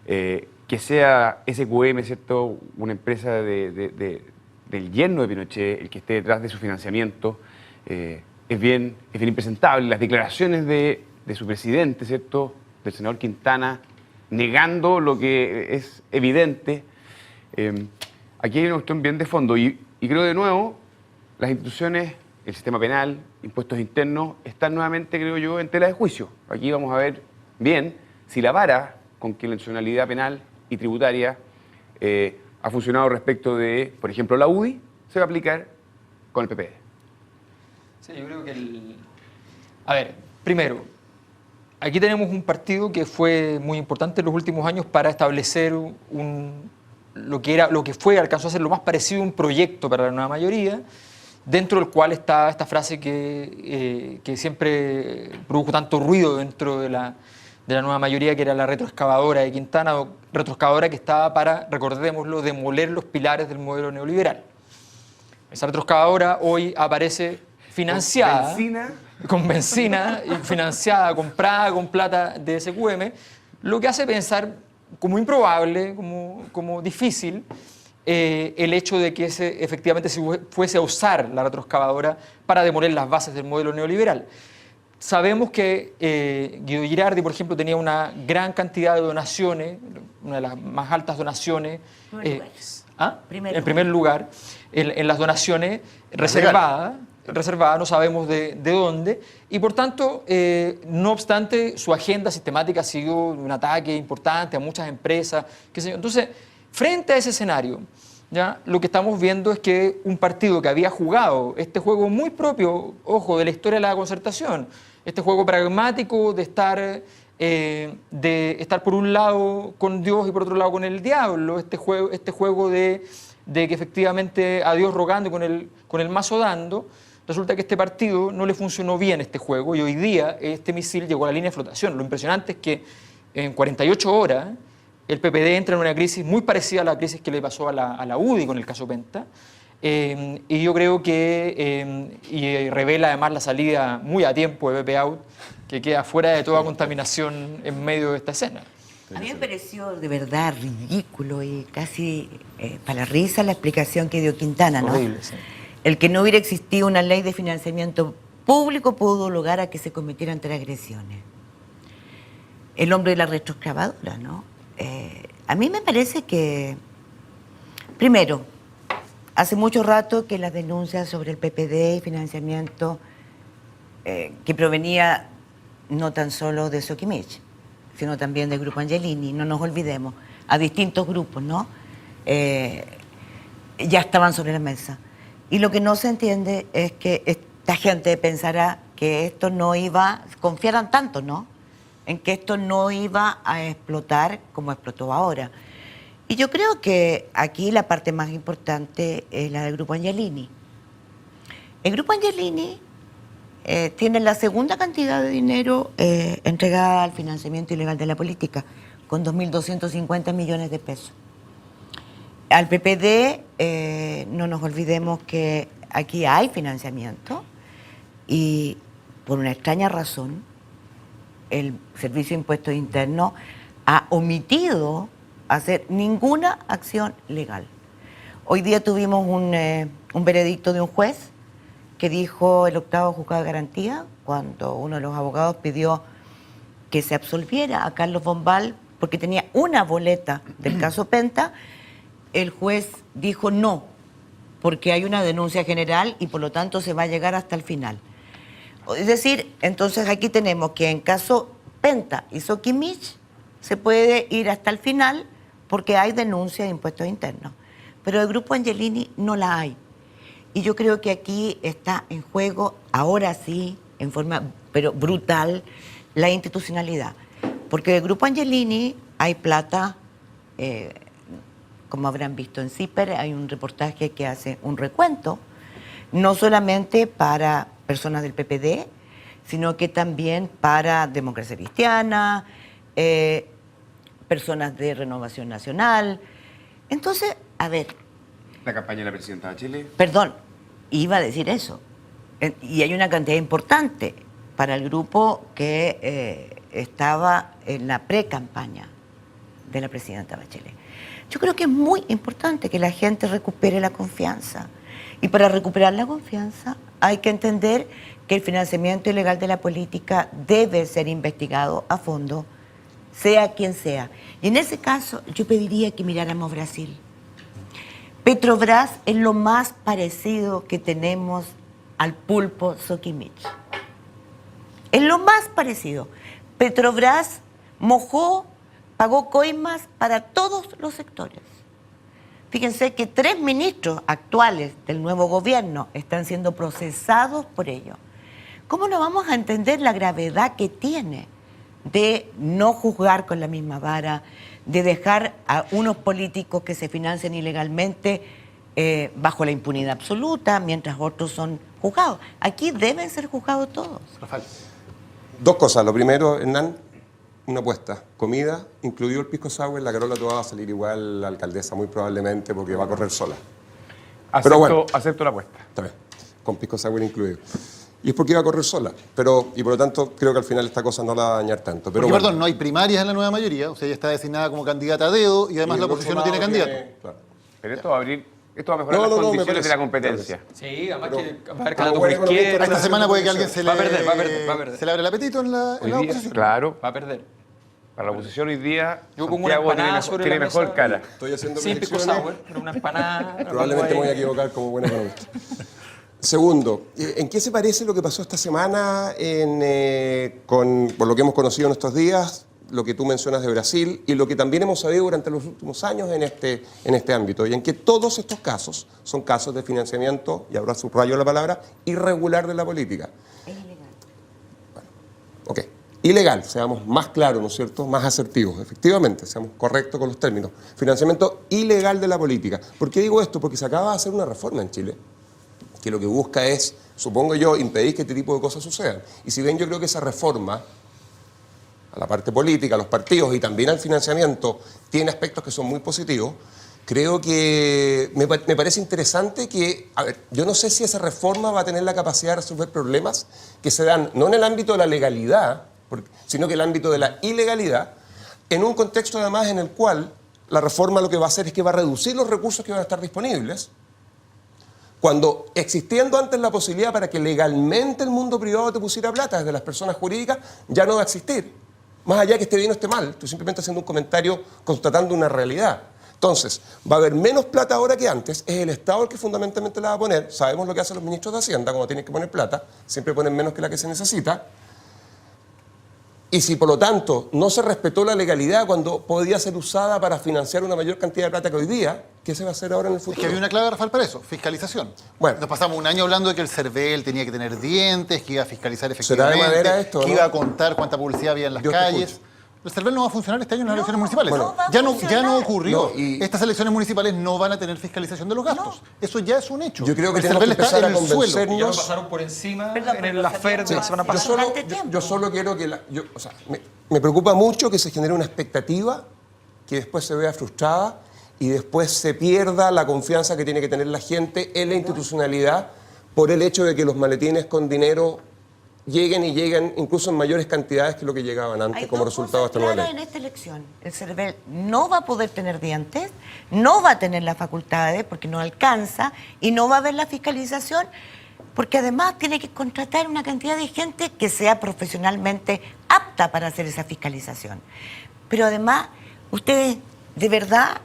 Que sea SQM, ¿cierto?, una empresa del yerno de Pinochet, el que esté detrás de su financiamiento, es bien impresentable. Las declaraciones de su presidente, ¿cierto?, del senador Quintana, negando lo que es evidente. Aquí hay una cuestión bien de fondo y creo de nuevo, las instituciones, el sistema penal, impuestos internos, están nuevamente, creo yo, en tela de juicio. Aquí vamos a ver bien si la vara con convencionalidad penal y tributaria ha funcionado respecto de, por ejemplo, la UDI, se va a aplicar con el PPD.
Sí, yo creo que A ver, primero, aquí tenemos un partido que fue muy importante en los últimos años para establecer lo que alcanzó a ser lo más parecido a un proyecto para la nueva mayoría, dentro del cual está esta frase que siempre produjo tanto ruido dentro de la nueva mayoría, que era la retroexcavadora de Quintana, retroexcavadora que estaba para, recordémoslo, demoler los pilares del modelo neoliberal. Esa retroexcavadora hoy aparece financiada, con benzina y financiada, comprada con plata de SQM, lo que hace pensar como improbable, como difícil, el hecho de que efectivamente se fuese a usar la retroexcavadora para demoler las bases del modelo neoliberal. Sabemos que Guido Girardi, por ejemplo, tenía una gran cantidad de donaciones, una de las más altas donaciones, en primer lugar, en las donaciones reservadas, no sabemos de dónde, y por tanto, no obstante, su agenda sistemática ha sido un ataque importante a muchas empresas, qué sé yo. Entonces, frente a ese escenario, ¿ya?, lo que estamos viendo es que un partido que había jugado este juego muy propio, ojo, de la historia de la concertación, este juego pragmático de estar por un lado con Dios y por otro lado con el diablo, este juego de que efectivamente a Dios rogando y con el mazo dando. Resulta que este partido no le funcionó bien este juego y hoy día este misil llegó a la línea de flotación. Lo impresionante es que en 48 horas el PPD entra en una crisis muy parecida a la crisis que le pasó a la UDI con el caso Penta. Y yo creo que y revela además la salida muy a tiempo de Pepe Out, que queda fuera de toda contaminación en medio de esta escena.
A mí me pareció de verdad ridículo y casi para la risa la explicación que dio Quintana, ¿no?
Horrible, sí.
El que no hubiera existido una ley de financiamiento público pudo dar lugar a que se cometieran transgresiones. El hombre de la retroexcavadora, ¿no? A mí me parece que, primero, hace mucho rato que las denuncias sobre el PPD y financiamiento que provenía no tan solo de Soquimich, sino también del Grupo Angelini, no nos olvidemos, a distintos grupos, ¿no? Ya estaban sobre la mesa. Y lo que no se entiende es que esta gente pensará que esto no iba, confiaran tanto, ¿no?, en que esto no iba a explotar como explotó ahora. Y yo creo que aquí la parte más importante es la del Grupo Angelini. El Grupo Angelini tiene la segunda cantidad de dinero entregada al financiamiento ilegal de la política, con 2.250 millones de pesos. Al PPD, no nos olvidemos que aquí hay financiamiento y por una extraña razón el Servicio de Impuestos Internos ha omitido hacer ninguna acción legal. Hoy día tuvimos un veredicto de un juez que dijo el octavo juzgado de garantía, cuando uno de los abogados pidió que se absolviera a Carlos Bombal porque tenía una boleta del caso Penta. El juez dijo no, porque hay una denuncia general y por lo tanto se va a llegar hasta el final. Es decir, entonces aquí tenemos que en caso Penta y Soquimich se puede ir hasta el final porque hay denuncia de impuestos internos. Pero el Grupo Angelini no la hay. Y yo creo que aquí está en juego, ahora sí, en forma pero brutal, la institucionalidad. Porque del Grupo Angelini hay plata, como habrán visto en CIPER, hay un reportaje que hace un recuento, no solamente para personas del PPD, sino que también para Democracia Cristiana, personas de Renovación Nacional. Entonces, a ver...
La campaña de la presidenta de Chile.
Perdón, iba a decir eso. Y hay una cantidad importante para el grupo que estaba en la pre-campaña de la presidenta Bachelet. Yo creo que es muy importante que la gente recupere la confianza. Y para recuperar la confianza hay que entender que el financiamiento ilegal de la política debe ser investigado a fondo, sea quien sea. Y en ese caso yo pediría que miráramos Brasil. Petrobras es lo más parecido que tenemos al pulpo Soquimich. Es lo más parecido. Petrobras mojó, pagó coimas para todos los sectores. Fíjense que 3 ministros actuales del nuevo gobierno están siendo procesados por ello. ¿Cómo no vamos a entender la gravedad que tiene de no juzgar con la misma vara, de dejar a unos políticos que se financian ilegalmente bajo la impunidad absoluta, mientras otros son juzgados? Aquí deben ser juzgados todos.
Rafael.
2 cosas. Lo primero, Hernán, una apuesta. Comida, incluido el pisco sour, la Carola Toa va a salir igual la alcaldesa, muy probablemente, porque va a correr sola. Pero bueno,
acepto la apuesta.
Está bien, con pisco sour incluido. Y es porque iba a correr sola, y por lo tanto creo que al final esta cosa no la va a dañar tanto. Pero
porque,
bueno.
perdón, no hay primarias en la nueva mayoría, o sea, ella está designada como candidata a dedo y además la oposición no tiene candidato.
Claro.
Pero esto va a mejorar las condiciones de la competencia.
Sí, además que va a haber candidatos por izquierda.
Esta semana puede que alguien se le
va a perder.
Se le abre el apetito en la oposición.
Claro.
Va a perder.
Para la oposición hoy día,
yo pongo una empanada sobre
tiene
la
mejor
mesa,
cara.
Estoy haciendo
sin pisco sour, pero una empanada.
Probablemente me voy a equivocar como buen economista. Segundo, ¿en qué se parece lo que pasó esta semana por lo que hemos conocido en estos días, lo que tú mencionas de Brasil y lo que también hemos sabido durante los últimos años en este ámbito? Y en que todos estos casos son casos de financiamiento, y ahora subrayo la palabra, irregular de la política.
Es ilegal.
Bueno, ok. Ilegal, seamos más claros, ¿no es cierto?, más asertivos, efectivamente, seamos correctos con los términos. Financiamiento ilegal de la política. ¿Por qué digo esto? Porque se acaba de hacer una reforma en Chile, que lo que busca es, supongo yo, impedir que este tipo de cosas sucedan. Y si bien yo creo que esa reforma, a la parte política, a los partidos y también al financiamiento, tiene aspectos que son muy positivos, creo que me parece interesante que, a ver, yo no sé si esa reforma va a tener la capacidad de resolver problemas que se dan no en el ámbito de la legalidad, sino que en el ámbito de la ilegalidad, en un contexto además en el cual la reforma lo que va a hacer es que va a reducir los recursos que van a estar disponibles, cuando existiendo antes la posibilidad para que legalmente el mundo privado te pusiera plata desde las personas jurídicas, ya no va a existir. Más allá de que esté bien o esté mal, estoy simplemente haciendo un comentario constatando una realidad. Entonces, va a haber menos plata ahora que antes, es el Estado el que fundamentalmente la va a poner, sabemos lo que hacen los ministros de Hacienda cuando tienen que poner plata, siempre ponen menos que la que se necesita. Y si por lo tanto no se respetó la legalidad cuando podía ser usada para financiar una mayor cantidad de plata que hoy día, ¿qué se va a hacer ahora en el futuro?
Es que había una clave, Rafael, para eso, fiscalización. Bueno, nos pasamos un año hablando de que el CERVEL tenía que tener dientes, que iba a fiscalizar efectivamente,
¿será de madera esto,
que
no?
iba a contar cuánta publicidad había en las calles. El CERVEL no va a funcionar este año en las elecciones municipales.
Bueno,
ya no ocurrió.
No, y
estas elecciones municipales no van a tener fiscalización de los gastos. Eso ya es un hecho.
Yo creo que
el
tenemos que
CERVEL está
empezar a
en el suelo.
convencernos.
Ya lo pasaron por encima en la FER de la semana
Yo
pasada.
solo quiero que me preocupa mucho que se genere una expectativa que después se vea frustrada y después se pierda la confianza que tiene que tener la gente en la institucionalidad por el hecho de que los maletines con dinero lleguen incluso en mayores cantidades que lo que llegaban antes como resultado de esta nueva ley.
En esta elección, el CERVEL no va a poder tener dientes, no va a tener las facultades porque no alcanza y no va a haber la fiscalización porque además tiene que contratar una cantidad de gente que sea profesionalmente apta para hacer esa fiscalización. Pero además, ustedes, de verdad,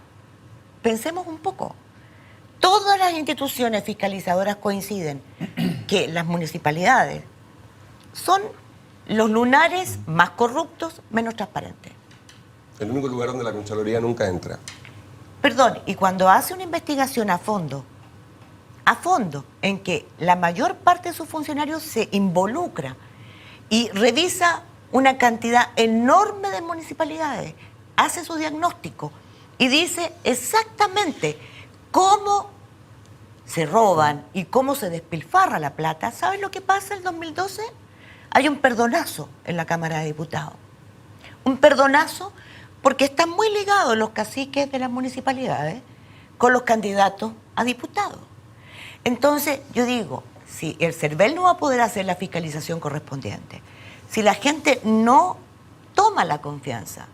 pensemos un poco. Todas las instituciones fiscalizadoras coinciden que las municipalidades son los lunares más corruptos, menos transparentes.
El único lugar donde la Contraloría nunca entra.
Perdón, y cuando hace una investigación a fondo, en que la mayor parte de sus funcionarios se involucra y revisa una cantidad enorme de municipalidades, hace su diagnóstico y dice exactamente cómo se roban y cómo se despilfarra la plata. ¿Saben lo que pasa en el 2012? hay un perdonazo en la Cámara de Diputados. Un perdonazo porque están muy ligados los caciques de las municipalidades con los candidatos a diputados. Entonces, yo digo, si el CERVEL no va a poder hacer la fiscalización correspondiente, si la gente no toma la confianza,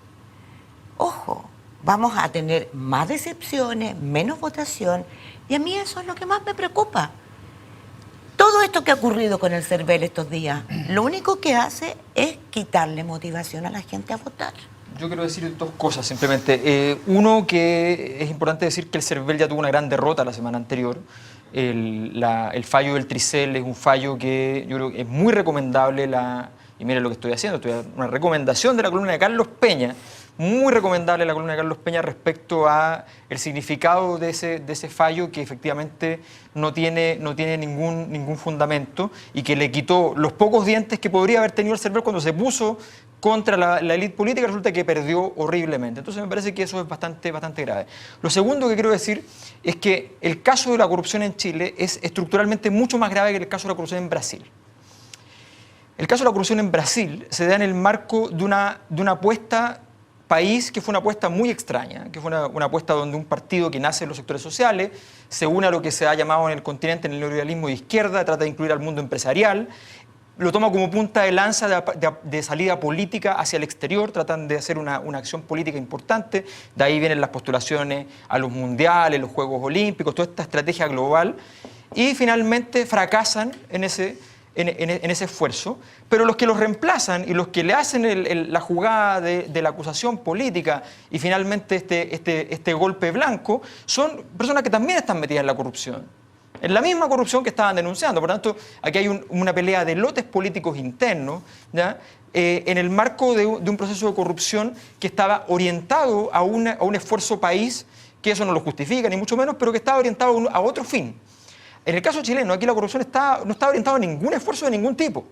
ojo, vamos a tener más decepciones, menos votación, y a mí eso es lo que más me preocupa. Todo esto que ha ocurrido con el CERVEL estos días, lo único que hace es quitarle motivación a la gente a votar.
Yo quiero decir dos cosas simplemente. Uno, que es importante decir que el CERVEL ya tuvo una gran derrota la semana anterior. El fallo del Tricel es un fallo que yo creo que es muy recomendable. Y miren lo que estoy haciendo, una recomendación de la columna de Carlos Peña, muy recomendable la columna de Carlos Peña respecto a el significado de ese fallo, que efectivamente no tiene ningún fundamento y que le quitó los pocos dientes que podría haber tenido el CERVEL cuando se puso contra la élite política. Resulta que perdió horriblemente. Entonces me parece que eso es bastante grave. Lo segundo que quiero decir es que el caso de la corrupción en Chile es estructuralmente mucho más grave que el caso de la corrupción en Brasil. El caso de la corrupción en Brasil se da en el marco de una apuesta país que fue una apuesta muy extraña, que fue una apuesta donde un partido que nace en los sectores sociales se une a lo que se ha llamado en el continente en el neoliberalismo de izquierda, trata de incluir al mundo empresarial, lo toma como punta de lanza de salida política hacia el exterior, tratan de hacer una acción política importante, de ahí vienen las postulaciones a los mundiales, los Juegos Olímpicos, toda esta estrategia global, y finalmente fracasan en ese esfuerzo, pero los que los reemplazan y los que le hacen la jugada de la acusación política y finalmente este golpe blanco son personas que también están metidas en la corrupción, en la misma corrupción que estaban denunciando. Por tanto, aquí hay una pelea de lotes políticos internos, ¿ya? En el marco de un proceso de corrupción que estaba orientado a un esfuerzo país, que eso no lo justifica ni mucho menos, pero que estaba orientado a otro fin. En el caso chileno, aquí la corrupción no estaba orientada a ningún esfuerzo de ningún tipo.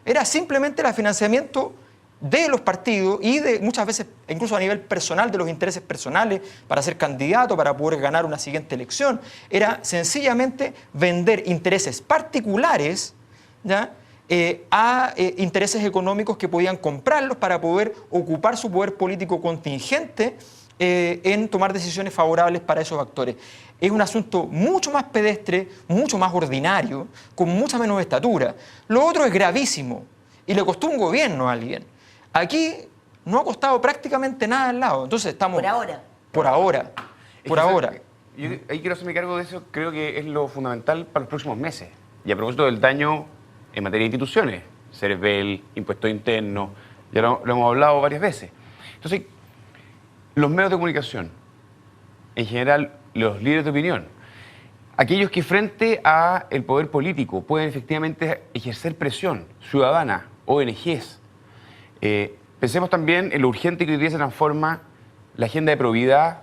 Era simplemente el financiamiento de los partidos y de muchas veces, incluso a nivel personal, de los intereses personales para ser candidato, para poder ganar una siguiente elección. Era sencillamente vender intereses particulares, ¿ya? A intereses económicos que podían comprarlos para poder ocupar su poder político contingente en tomar decisiones favorables para esos actores. Es un asunto mucho más pedestre, mucho más ordinario, con mucha menos estatura. Lo otro es gravísimo y le costó un gobierno a alguien. Aquí no ha costado prácticamente nada al lado. Entonces estamos...
Por ahora.
Por ahora. Por ahora.
Yo ahí quiero hacerme cargo de eso, creo que es lo fundamental para los próximos meses. Y a propósito del daño en materia de instituciones, CERVEL, impuestos internos, ya lo hemos hablado varias veces. Entonces, los medios de comunicación, en general los líderes de opinión, aquellos que frente al poder político pueden efectivamente ejercer presión ciudadana, ONGs. Pensemos también en lo urgente que hoy día se transforma la agenda de probidad,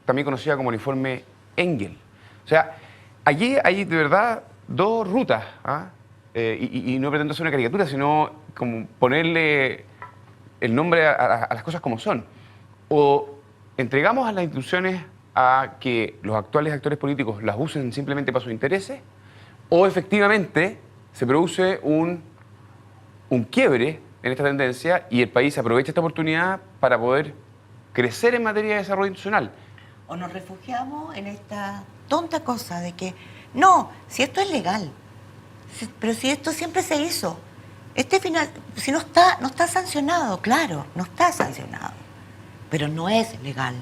también conocida como el informe Engel. O sea, allí hay de verdad dos rutas, ¿ah? Y no pretendo hacer una caricatura, sino como ponerle el nombre a las cosas como son. O entregamos a las instituciones a que los actuales actores políticos las usen simplemente para sus intereses, o efectivamente se produce un quiebre en esta tendencia y el país aprovecha esta oportunidad para poder crecer en materia de desarrollo institucional.
O nos refugiamos en esta tonta cosa de que, no, si esto es legal, pero si esto siempre se hizo, si no está sancionado, claro, no está sancionado, pero no es legal.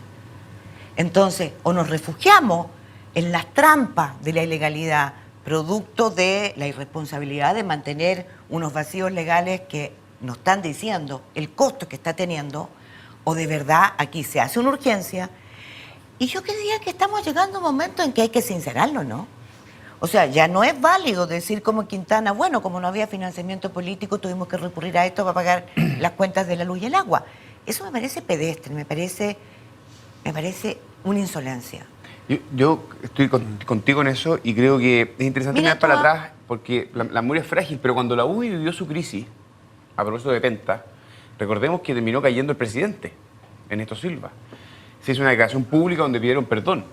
Entonces, o nos refugiamos en las trampas de la ilegalidad, producto de la irresponsabilidad de mantener unos vacíos legales que nos están diciendo el costo que está teniendo, o de verdad aquí se hace una urgencia. Y yo creía que estamos llegando a un momento en que hay que sincerarlo, ¿no? O sea, ya no es válido decir como Quintana, bueno, como no había financiamiento político, tuvimos que recurrir a esto para pagar las cuentas de la luz y el agua. Eso me parece pedestre, me parece una insolencia.
Yo estoy contigo en eso y creo que es interesante mirar para atrás porque la memoria es frágil, pero cuando la UDI vivió su crisis, a propósito de Penta, recordemos que terminó cayendo el presidente, Ernesto Silva. Se hizo una declaración pública donde pidieron perdón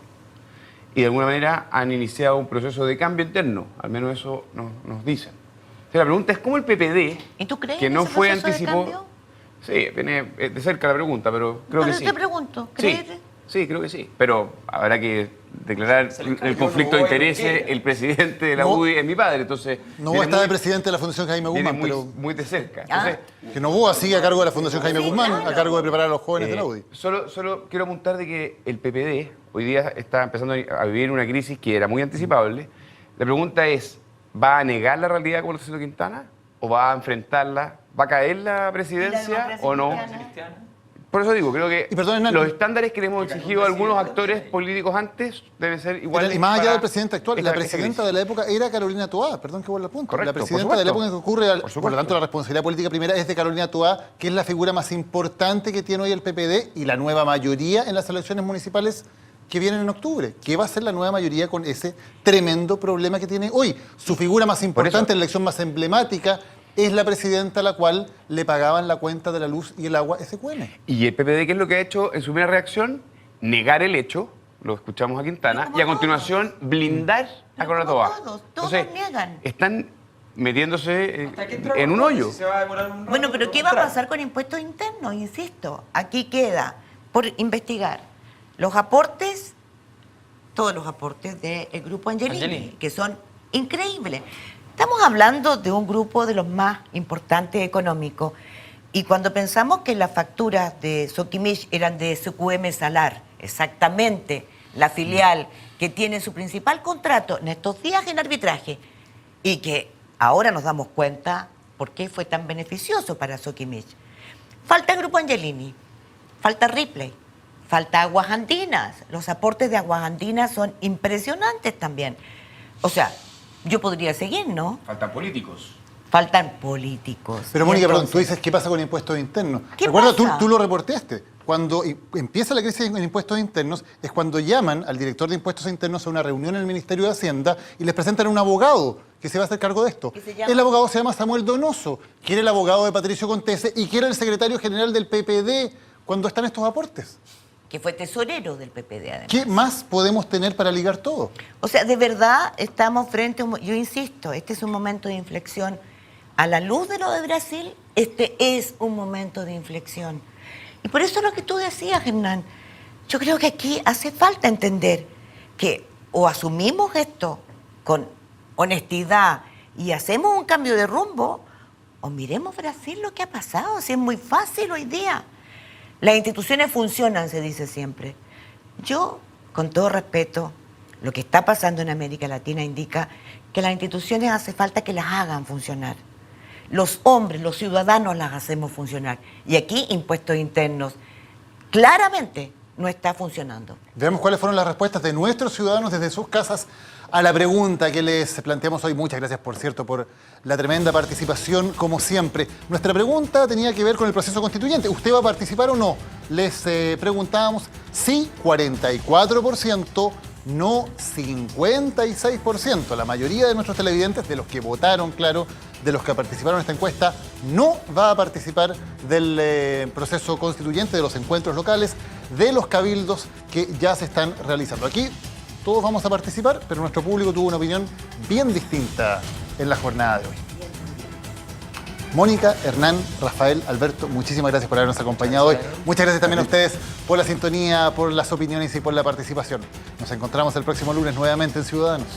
y de alguna manera han iniciado un proceso de cambio interno, al menos eso nos dicen. la pregunta es cómo el PPD,
¿Y tú crees
que no
en ese
fue
proceso de
anticipó...
cambio?
Sí, viene de cerca la pregunta, pero creo que sí.
Pero te pregunto, ¿crees?
Sí, creo que sí. Pero habrá que declarar el conflicto de intereses. El presidente de la UDI es mi padre, entonces...
No está de presidente de la Fundación Jaime Guzmán, pero...
muy de cerca. Entonces,
que Novoa sigue a cargo de la Fundación Jaime Guzmán, a cargo de preparar a los jóvenes de la UDI.
Solo quiero apuntar de que el PPD hoy día está empezando a vivir una crisis que era muy anticipable. La pregunta es, ¿va a negar la realidad como lo está haciendo Quintana? ¿O va a enfrentarla? ¿Va a caer la presidencia o no? Por eso digo, creo que los estándares que le hemos exigido a algunos actores políticos antes deben ser iguales.
Y más allá del presidente actual, la presidenta de la época era Carolina Toá, perdón que vuelva al punto.
Correcto,
la presidenta de la época que ocurre, por lo tanto la responsabilidad política primera es de Carolina Toá, que es la figura más importante que tiene hoy el PPD y la nueva mayoría en las elecciones municipales que vienen en octubre. ¿Qué va a hacer la nueva mayoría con ese tremendo problema que tiene hoy? Su figura más importante, la elección más emblemática, es la presidenta a la cual le pagaban la cuenta de la luz y el agua SQM.
¿Y el PPD qué es lo que ha hecho en su primera reacción? Negar el hecho, lo escuchamos a Quintana, y a continuación blindar a Carolina Toá.
Todos niegan.
Están metiéndose en un hoyo.
Bueno, pero ¿qué va a pasar con impuestos internos? Insisto, aquí queda por investigar los aportes, todos los aportes del grupo Angelini, que son increíbles. Estamos hablando de un grupo de los más importantes económicos y cuando pensamos que las facturas de Sokimich eran de SQM Salar, exactamente la filial que tiene su principal contrato en estos días en arbitraje y que ahora nos damos cuenta por qué fue tan beneficioso para Sokimich. Falta el grupo Angelini, falta Ripley, falta Aguas Andinas. Los aportes de Aguas Andinas son impresionantes también. O sea, yo podría seguir, ¿no?
Faltan políticos.
Faltan políticos.
Pero Mónica, perdón, tú dices, ¿qué pasa con impuestos internos? Recuerda, tú lo reportaste. Cuando empieza la crisis en impuestos internos, es cuando llaman al director de impuestos internos a una reunión en el Ministerio de Hacienda y les presentan un abogado que se va a hacer cargo de esto. El abogado se llama Samuel Donoso, que era el abogado de Patricio Contese y que era el secretario general del PPD cuando están estos aportes.
Que fue tesorero del PPD, además.
¿Qué más podemos tener para ligar todo?
O sea, de verdad estamos frente a yo insisto, este es un momento de inflexión. A la luz de lo de Brasil, este es un momento de inflexión. Y por eso lo que tú decías, Hernán, yo creo que aquí hace falta entender que o asumimos esto con honestidad y hacemos un cambio de rumbo, o miremos Brasil lo que ha pasado, si es muy fácil hoy día. Las instituciones funcionan, se dice siempre. Yo, con todo respeto, lo que está pasando en América Latina indica que las instituciones hace falta que las hagan funcionar. Los hombres, los ciudadanos las hacemos funcionar. Y aquí, impuestos internos, claramente no está funcionando.
Veamos cuáles fueron las respuestas de nuestros ciudadanos desde sus casas a la pregunta que les planteamos hoy. Muchas gracias, por cierto, por la tremenda participación, como siempre. Nuestra pregunta tenía que ver con el proceso constituyente. ¿Usted va a participar o no? Les preguntábamos sí, 44%, no 56%. La mayoría de nuestros televidentes, de los que votaron, claro, de los que participaron en esta encuesta, no va a participar del proceso constituyente, de los encuentros locales, de los cabildos que ya se están realizando. Aquí todos vamos a participar, pero nuestro público tuvo una opinión bien distinta en la jornada de hoy. Mónica, Hernán, Rafael, Alberto, muchísimas gracias por habernos acompañado hoy. Muchas gracias también a ustedes por la sintonía, por las opiniones y por la participación. Nos encontramos el próximo lunes nuevamente en Ciudadanos.